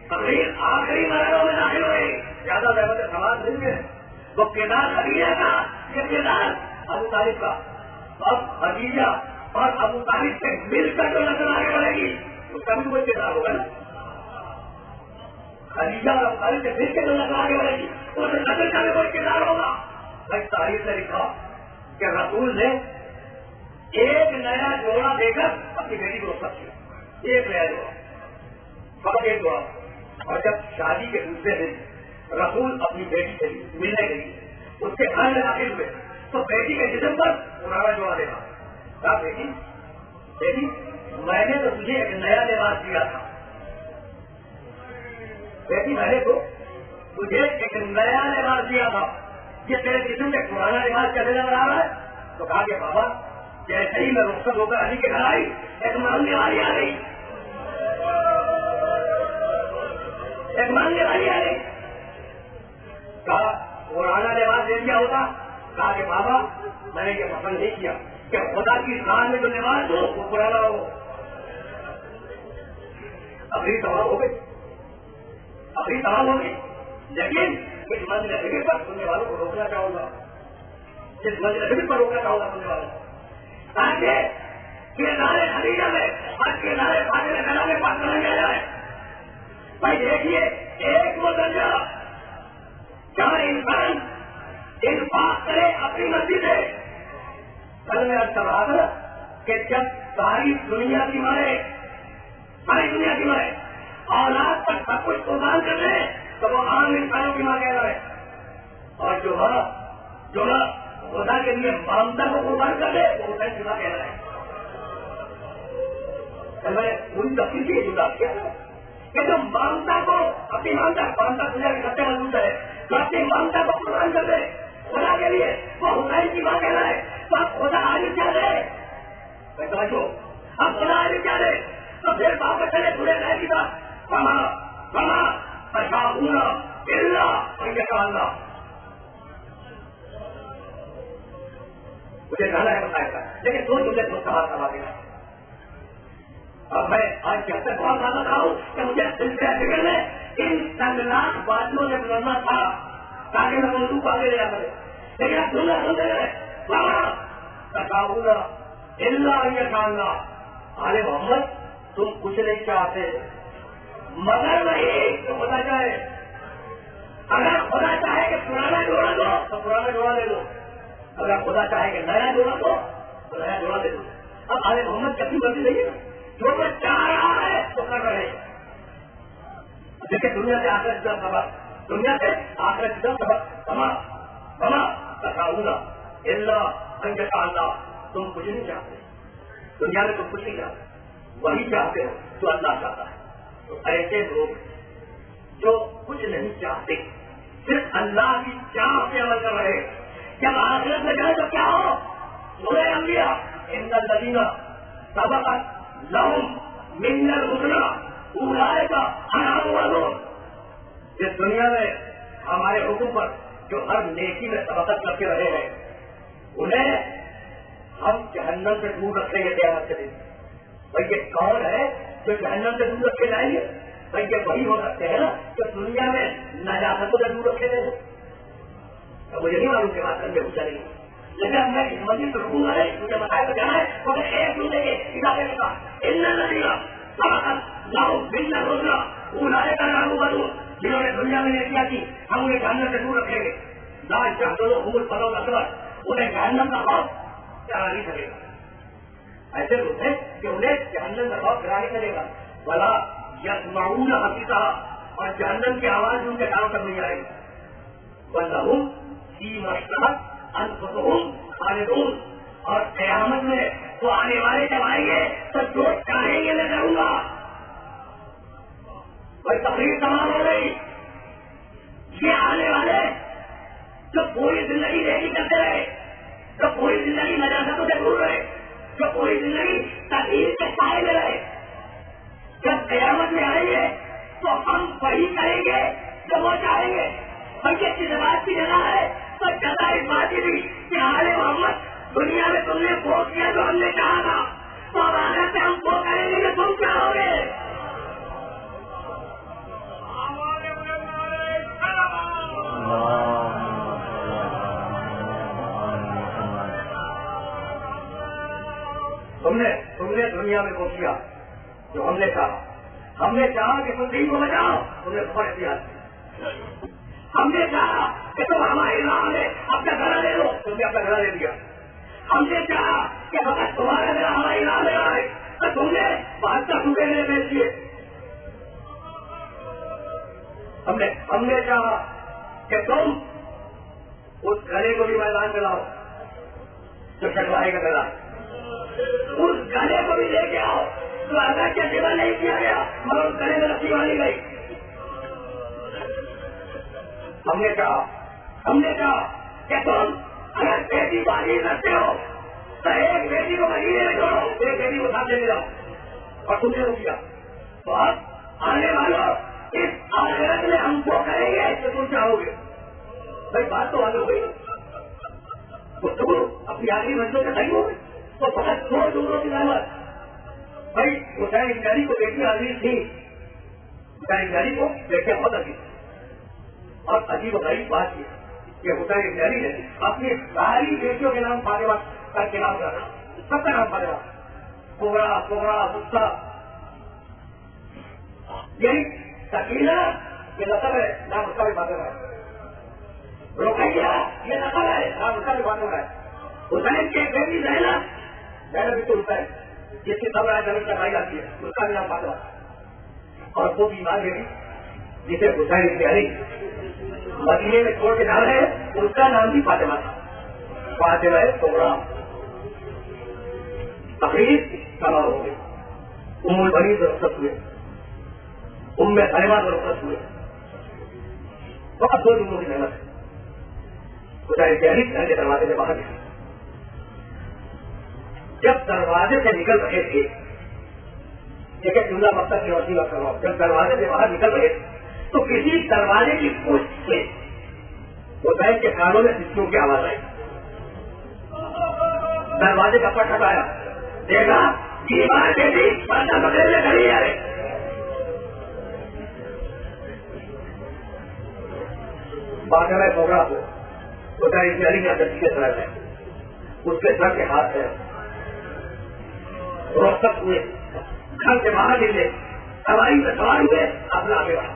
تقریر آخری مرحلوں میں داخل ہوئی. زیادہ زیادہ سماج نہیں ہے. وہ کردار خدیجہ کا, یہ کردار ابو طالب کا. اب خدیجہ اور ابو طالب سے مل کر جو نظر آگے بڑھے گی اس کا بھی کوئی کردار ہوگا نا. خدیجہ اور ابو طالب سے مل کے جو نظر آگے بڑھے گی اس نظر کا بھی کوئی کردار ہوگا. بھائی تاریخ سے لکھا کہ رسول نے ایک نیا جوڑا دے کر اپنی بیٹی کو رخصت کیا. ایک نیا جوڑا, فقط ایک جوڑا. اور جب شادی کے دوسرے دن رسول اپنی بیٹی سے ملنے گئی, اس کے گھر میں داخل ہوئے تو بیٹی کے جسم پر پرانا جوڑا دیکھا. کہا بیٹی میں نے تو تجھے ایک نیا لباس دیا تھا. بیٹی میں نے تو تجھے ایک نیا لباس دیا تھا, یہ تیرے جسم سے پرانا لباس چلنے لگ رہا ہے. تو کہا کہ بابا جیسے ہی میں رخصت ہو کر علی کے گھر آئی ایک مانگنے والی آ گئی, ایک مانگنے والی آ گئی. کہا پرانا لباس دے دیا ہوتا. کہا کہ بابا میں نے یہ پسند نہیں کیا کہ خدا کی راہ میں جو لباس ہو وہ پرانا ہو. ابھی تمام ہو گئی, ابھی تمام ہو گئی. لیکن اس منزل پر سننے والوں کو روکنا چاہوں گا, اس منزل پر روکنا چاہوں گا سننے والوں کو, تاکہ کردار خدیجہ میں اور کردار فاطمہ کلا میں فرق نہ کیا جائے. بھائی دیکھیے ایک وہ درجہ جہاں انسان انفاق کرے اپنی مرضی سے. کل میں عرض کر رہا تھا کہ جب ساری دنیا کی مارے, ساری دنیا کی مارے اولاد پر سب کچھ قربان کر دے تو وہ عام انسانوں کی ماں کہہ رہا ہے. اور جو ماں خدا کے لیے مامتا کو قربان کر دے وہ حسین کی ماں کہہ رہا ہے. میں نے پوری تفصیل کی جدا کیا کہ جو مامتا کو اپنی مامتا دنیا کی سب سے مضبوط ہے, تو اپنی مامتا کو قربان کر دے خدا کے لیے وہ حسین کی ماں کہہ رہا ہے. تو اب خدا آج کیا دے, میں سمجھو اب خدا آج کیا دے. تو پھر واپس چلے پورے رہ کی بات مجھے جانا ہے بتایا تھا, لیکن دو جملے تو کہا کروا دے گا. اب میں آج کہتے بہت زیادہ رہا ہوں کہ مجھے سلسلہ فکر میں ان سنگناک باتوں سے گزرنا تھا تاکہ میں موضوع کو آگے لے جا کرے. لیکن آپ سننا سنتے رہے آلے محمد تم کچھ نہیں چاہتے مگر نہیں تو خدا چاہے. اگر خدا چاہے کہ پرانا جوڑا دو تو پرانا جوڑا دے دو, اگر خدا چاہے کہ نیا جوڑا دو تو نیا جوڑا دے دو. اب آل محمد کی اپنی مرضی نہیں ہے، جو وہ چاہ رہا ہے تو کر رہے ہیں. دیکھیں دنیا سے آخرت کا سبق، دنیا سے آخرت کا سبق کما سکھاؤں گا اللہ اللہ. تم کچھ نہیں چاہتے دنیا میں، تم کچھ نہیں چاہتے، وہی چاہتے ہو جو اللہ چاہتا ہے. تو ایسے لوگ جو کچھ نہیں چاہتے صرف اللہ کی چاہ سے عمل کر رہے، جب آخرت میں جائے تو کیا ہو؟ سورہ انبیاء ان الذین سبقت لہم من الحسنی اولئک عنہا مبعدون. جس دنیا میں ہمارے حکم پر جو ہر نیکی میں سبقت کرتے رہے ہیں انہیں ہم جہنم سے دور رکھیں گے قیامت کے دن. بھائی یہ کون ہے جو جہنم سے دور رکھے جائیں گے؟ بھائی یہ وہی ہو سکتے ہیں نا جو دنیا میں نجاستوں سے دور رکھے گئے. مجھے نہیں معلوم کے بعد مجھے پوچھا نہیں، لیکن میں اس مسجد کو رکوں گا نہیں، مجھے بتایا تو جانا ہے وہ ایک دوسرے کے ادارے کا جنہوں نے دنیا میں نہیں کیا تھی ہم انہیں جہنم سے دور رکھیں گے. لاج جہنم فلو اکبر انہیں جہنم کا خوف کرا نہیں سکے گا. ایسے لوگ ہیں کہ انہیں جہنم کا خوف کرا نہیں سکے گا. بلا یسمعون حقیقہ اور جہنم کی آواز ان کے کانوں تک نہیں آئے گی. واللہم فی مشتہت انفسہم خالدون. اور قیامت میں وہ آنے والے جب آئیں گے تو جو چاہیں گے میں کروں گا. کوئی تقریر تمام ہو گئی. یہ آنے والے جو پوری زندگی ریڈی کرتے رہے، جو پوری زندگی نجاستوں سے دور رہے، جو پوری زندگی تقریر کے سائے میں رہے، جب قیامت میں آئیں گے تو ہم وہی کریں گے جو وہ چاہیں گے. بلکہ کس بات کی جگہ ہے تو جگہ اس بات کی تھی کہ آل محمد دنیا میں تم نے وہ کیا جو ہم نے کہا تھا، تو اب آخر سے ہم وہ کریں گے کہ تم کیا ہوگے. تم نے دنیا میں وہ کیا جو ہم نے کہا. ہم نے چاہا کہ تم دین کو بچاؤ، تم نے بہت احتیاط. ہم نے چاہا کہ تم ہماری راہ میں اپنا گھر لے لو، تم نے اپنا گھر لے لیا. ہم نے چاہا کہ وقت تمہارا گھر ہماری راہ میں آئے تو تم نے بادشاہ ٹوٹے میرے بیچ دیے. ہم نے چاہا کہ تم اس گلے کو بھی میدان میں لاؤ جو شکواہے کا گلا، اس گلے کو بھی لے کے آؤ تو اگر کیا سیوا نہیں کیا گیا مگر اس گلے میں رسی والی گئی. ہم نے کہا کہ تم اگر بیٹی کو عزیز رکھتے ہو تو ایک بیٹی کو مہینے میں چھوڑو، ایک بیٹی کو ساتھ لے جاؤ، اور تم نے وہ کیا. تو اب آنے والوں اس آخرت میں ہم کو کریں گے تو تم چاہو گے. بھائی بات تو آگے ہوئی، تو اپنی آخری منزلوں سے صحیح ہو گئی تو بہت دور دوروں کی ضرورت. بھائی حسین انجاری کو بیٹی عزیز تھی، حسین انجاری کو بیٹیاں بہت عزیز تھی. اور عجیب و غریب بات یہ کہ حسین انجاری نے اپنی ساری بیٹیوں کے نام فاطمہ کر کے نام رکھا، سب کا نام فاطمہ، کبرا غصہ. یہی سکینہ یہ نسل ہے، نام اس کا بھی فاطمہ ہے. رقیہ یہ نسل ہے، نام اس کا بھی فاطمہ ہے. حسین کی ایک بیٹی زینب بھی تو حسین جس کی خبر زمین چڑھائی جاتی ہے، اس کا بھی نام فاطمہ. اور وہ بیمار بیٹی جسے حسین انجاری مدینے میں چھوڑ کے جا رہے ہیں اس کا نام بھی فاطمہ تھا. فاطمہ کبرا. تقریر تمام ہو گئی. ام البنین سے رخصت ہوئے، ام سلمہ سے رخصت ہوئے. بہت دو دنوں کی محنت ہے. خدا انجاری گھر کے دروازے سے باہر نکل، جب دروازے سے نکل رہے تھے، دیکھیں جملہ مقصد کی روشنی کر رہا ہوں، جب دروازے سے باہر نکل رہے تھے تو کسی دروازے کی پوچھ سے حسین کے کانوں میں سسکیوں کی آواز آئی. دروازے کا پٹ ہٹایا، دیکھا دیوار کے بیچ پردہ پکڑے کھڑی ہے. فاطمہ کبرا کو خدا انجاری کا درجے طرح ہے، اس کے سر کے ہاتھ ہے. رخصت ہوئے، گھر سے باہر نکلے، سواری میں سوار ہوئے، اپنا آگے بڑھا.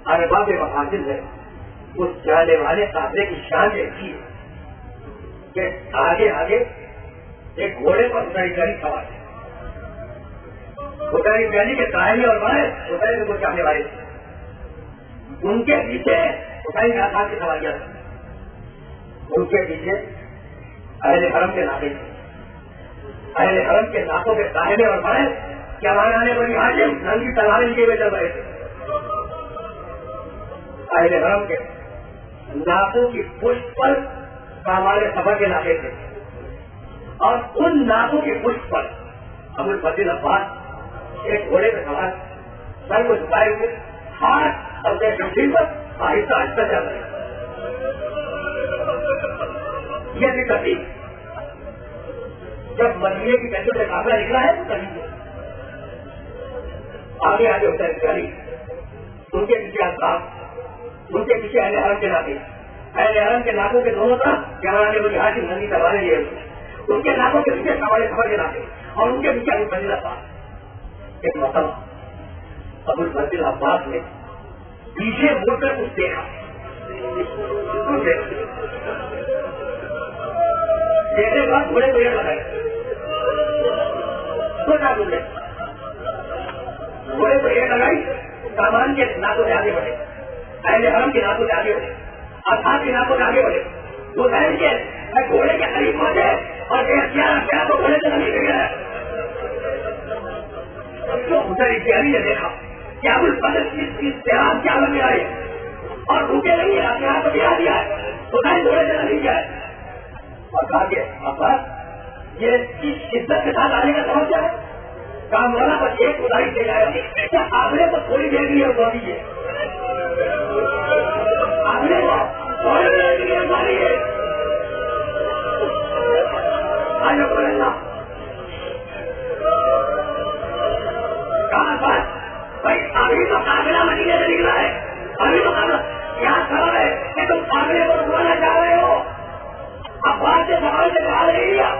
ارے باب مقاصد ہے اس جانے والے قافلے کی شان ایسی ہے کہ آگے آگے ایک گھوڑے پر اتاری گاڑی سوار ہے. اتاری گاڑی کے دائیں اور بائیں اتاری کو چاہنے والے تھے. ان کے پیچھے اتاری آسان کی سواریاں تھیں. ان کے پیچھے اہل حرم کے ناطے تھے. اہل حرم کے ناطوں کے دائیں اور بائیں کیا آنے بڑی حاجم ننگی تلواریں لیے ہوئے چل رہے تھے. اہل حرم کے ناطوں کی پشت پر سامان سفر کے ناطے تھے اور ان ناطوں کی پشت پر ابو الفضل عباس ایک گھوڑے پہ سوار سر کو جھکائے ہوئے ہاتھ اپنے شمشیر پر آہستہ آہستہ چل رہے. یہ بھی ترتیب جب مدینے کی کیسے سے قافلہ نکلا ہے تو ترتیب آگے آگے ہوتا ہے گاڑی. ان کے پیچھے اصحاب ان کے پیچھے اہل حرم کے ناطے. اہل حرم کے ناطوں کے دونوں طرف جہاں آنے والی حاجی ننگی تلواریں لیے ہوئے. ان کے ناطوں کے پیچھے سوارے سفر کے ناطے اور ان کے پیچھے ابو الفضل عباس. ایک مرتبہ ابو الفضل عباس نے پیچھے مڑ کر کچھ دیکھا. دیکھنے کے بعد گھوڑے کو یہ لگائے گھوڑے کو یہ لگائی سامان کے ناطوں سے آگے بڑھے. اہل حرم کے ناطوں سے آگے بڑھے. اصحاب کے ناطوں سے آگے بڑھے. تو ظاہر کے گھوڑے کے قریب پہنچے اور کیا تو گھوڑے سے نہیں گیا. نے دیکھا کہ ابو الفضل کی استعمال کیا لگ رہا ہے اور روکے نہیں ہے اپنے ہاتھ کو دیا دیا ہے تو گھوڑے سے نہیں جائے. اور کہا کہ عباس یہ شدت کے ساتھ آنے کا سبب کیا ہے؟ کام والا پر ایک ادائی دے جائے کیا آگے کو تھوڑی دیر کے لیے اٹھا دیجیے. آگے کو تھوڑی دیر کے لیے اٹھا دیجیے. کہاں پر بھائی ابھی تو قافلہ مدینے سے نکلا ہے. ابھی تو قافلہ کیا سبب ہے کہ تم قافلے کو رکوانا چاہ رہے ہو؟ اب بات سے سوال سے جواب نہیں دیا.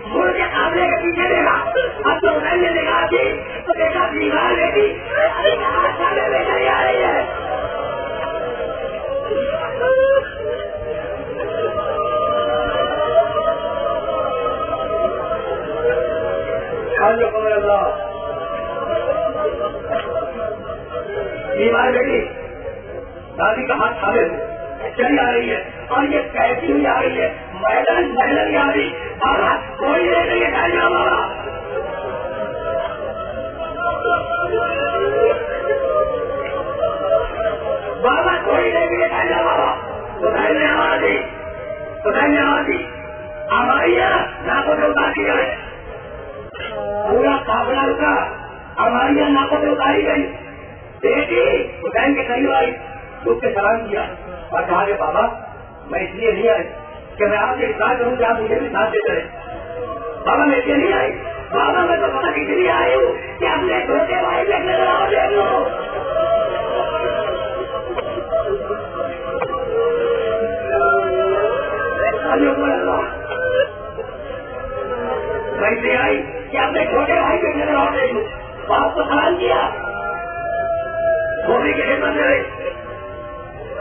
مڑ کے قافلے کے پیچھے دیکھا. اب تو میں نے دیکھا تھی تو دیکھا دیوار بیٹی لے کر آ رہی ہے. بیمار بیٹی دادی کا ہاتھ تھامے چلی آ رہی ہے اور یہ کیسی ہوئی آ رہی ہے. میدان نہیں آ رہی. بابا کوئی نہیں ہے بابا بابا کوئی نہیں ہے بابا. خدائی نے آواز دی. خدائی نے آواز دی ہماری ناپوں سے اتار دی گئے. پورا قافلہ رکا. ہماری ناپوں سے اتاری گئی. بیٹی خدائی کے قریب آئی. دکھ کے سلام کیا اور کہا کہ بابا میں اس لیے نہیں آئی کہ میں آپ سے اطلاع کروں کہ آپ مجھے بھی ساتھ دے کریں. بابا میں اس لیے نہیں آئی. بابا میں تو پتہ اس لیے آئی ہوں کہ اپنے چھوٹے بھائی دیکھنے لگا دیکھ لو. میں اس لیے آئی کہ اپنے چھوٹے بھائی دیکھنے لگا دیکھ لوں. باپ کو سلام کیا. گھوڑے کی خدمت میں رہی.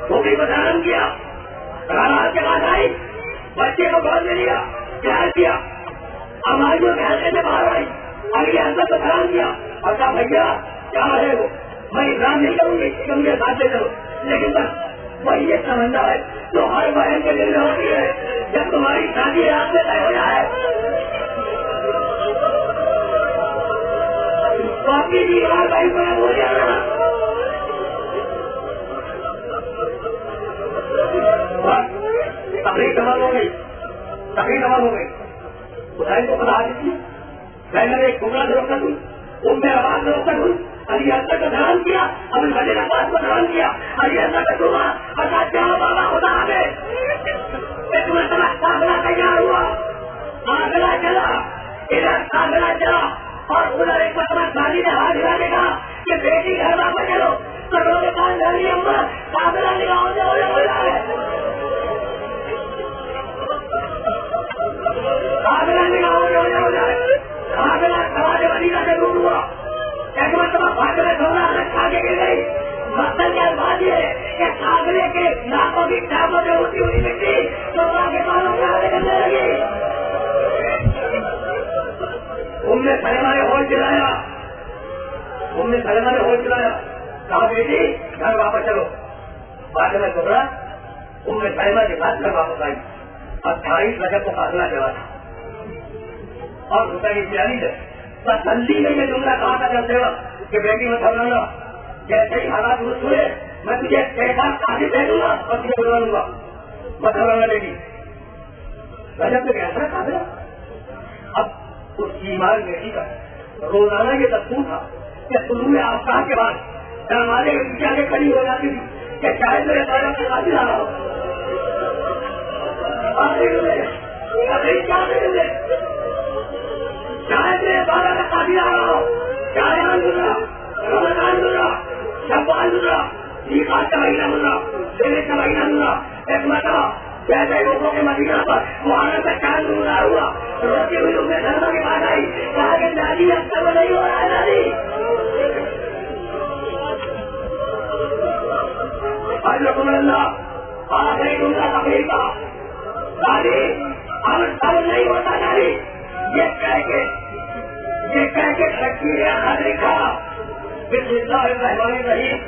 گھوڑے کو سلام کیا. رات کے بعد آئی. بچے کو گود میں لیا. پیار کیا. ہماری جو حلقے سے باہر آئی. اگلی حلقے کو سلام کیا اور کہا بھیا کیا ہے وہ میں اقرار نہیں کروں گی کہ مجھے ساتھ لے چلو لیکن بس وہی یہ سمجھنا ہے جو ہر بہن کے دل میں ہوتی ہے جب تمہاری شادی رات میں طے ہو جائے تو اپنی دیوار بھائی کو ہو جانا. تقریر تمام ہو گئی. تقریر تمام ہو گئی. خدائی کو بتا دیتی میں نے ایک ٹکڑا سے روکا دوں ان میں آواز سے روکا دوں. علی حضرت کا دھران کیا. ابھی وزیر آباد کو دھران کیا. علی حضرت کا دعا اور بابا خدا آگے تمہیں قافلہ تیار ہوا. قافلہ چلا. ادھر قافلہ چلا اور ادھر ایک مرتبہ شادی نے ہاتھ ہلانے کا کہ بیٹی گھر واپس چلو. کروڑوں کے پاس دھرنی امر قافلہ نکاؤ جو ہو جائے. قافلہ نکاؤ جو ہو جائے. قافلہ سوارے مدینہ سے دور ہوا. ایک مرتبہ قافلے سونا الگ کھا کے گر گئی. مقصد کی بات یہ ہے کہ قافلے کے لاکھوں کی ٹاپوں سے ہوتی ہوئی مٹی سونا کے پالوں میں آگے کرنے لگی. نے سلمہ نے ہوش دلایا، کہا بیٹی گھر واپس چلو. فاطمہ کبریٰ سلمہ کے ساتھ گھر واپس آئی. 28 رجب کو فاصلہ چلا تھا. اور حسین بن علی نے تسلی میں یہ جملہ کہا تھا چلتے وقت کہ بیٹی میں سمجھنا جیسے ہی حالات درست ہوئے میں تجھے کیسا قاضی دے دوں گا اور تجھے بلوا لوں گا. مت سمجھنا بیٹی رجب میں کیسا قاضی. اب اس بیمار بیٹی کا روزانہ یہ دستور تھا کہ طلوع آفتاب کے بعد دروازے کے پیچھے آگے کھڑی ہو جاتی تھی کہ شاید میرے پیدا سے قاضی آ رہا ہو. شاید میرے بارہ کا قاضی آ رہا ہو. شاہجہاں گزرا، رمضان گزرا، شوال گزرا، میقات کا مہینہ گزرا، ذوالحجہ کا مہینہ گزرا. ایک مرتبہ جیسے لوگوں کے مدینہ پر وہاں کا چاند گزرا ہوا روتی ہوئی ان کے دھرموں کے پاس آئی. کہا کہ دادی اب تک نہیں ہو رہا ہے دادی. رسول اللہ آخری جملہ تقریر کا دادی اب تب نہیں ہوتا دادی. یہ کہہ کے لکیر خط لکھا. بسم اللہ الرحمن الرحیم.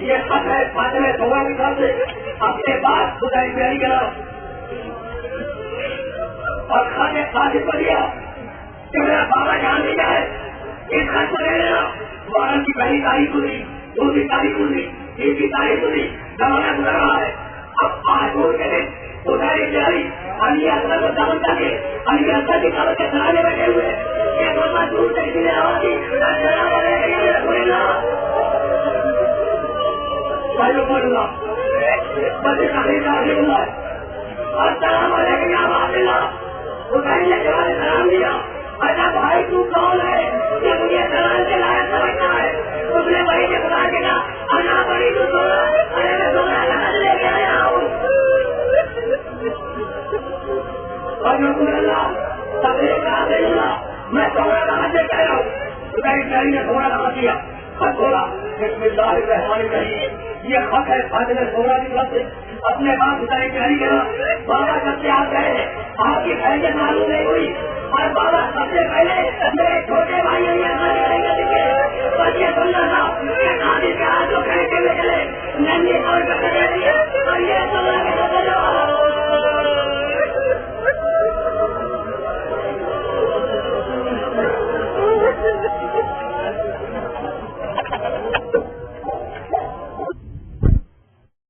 یہ خط ہے فاطمہ زہرا کی طرف سے اپنے بعد خدائی پیاری کے نام. اور خط ایک قاضی کو دیا کہ میرا بابا جان بھی جائے اس خط کو لے لینا. محرم کی پہلی تاریخ گزری، دوسری تاریخ گزری، تیسری تاریخ گزری، زمانہ گزر رہا ہے. اب آج وہ کے دن خدائی پیاری علی اکبر کو دعوت کر کے علی اکبر کی دعوت کے سرانے بیٹھے ہوئے ایک بابا دور سے کسی نے آواز دی السلام علیکم یا باپ اللہ. خدائی نے جواب سلام دیا. اچھا بھائی تو کون ہے کہ مجھے سلام کے لائق سمجھتا ہے؟ اس نے بھائی نے خدا کے کہا انا بڑی تو سونا ارے میں سونا لگن لے کے آیا ہوں. میں سونا کہاں سے کہہ رہا ہوں. خدائی پیاری نے سونا کہاں کیا خط کھولا. بسم اللہ الرحمن الرحیم. یہ خط ہے فاطمہ زہرا کی طرف سے اپنے باپ خدائی پیاری کے نام. بابا سب سے آپ گئے ہیں آپ کی خیریت معلوم نہیں ہوئی اور بابا سب سے پہلے میرے چھوٹے بھائی بس یہ سننا تھا کہ قاضی کے ہاتھ کو کھڑے کے لے چلے ننگی طور پہ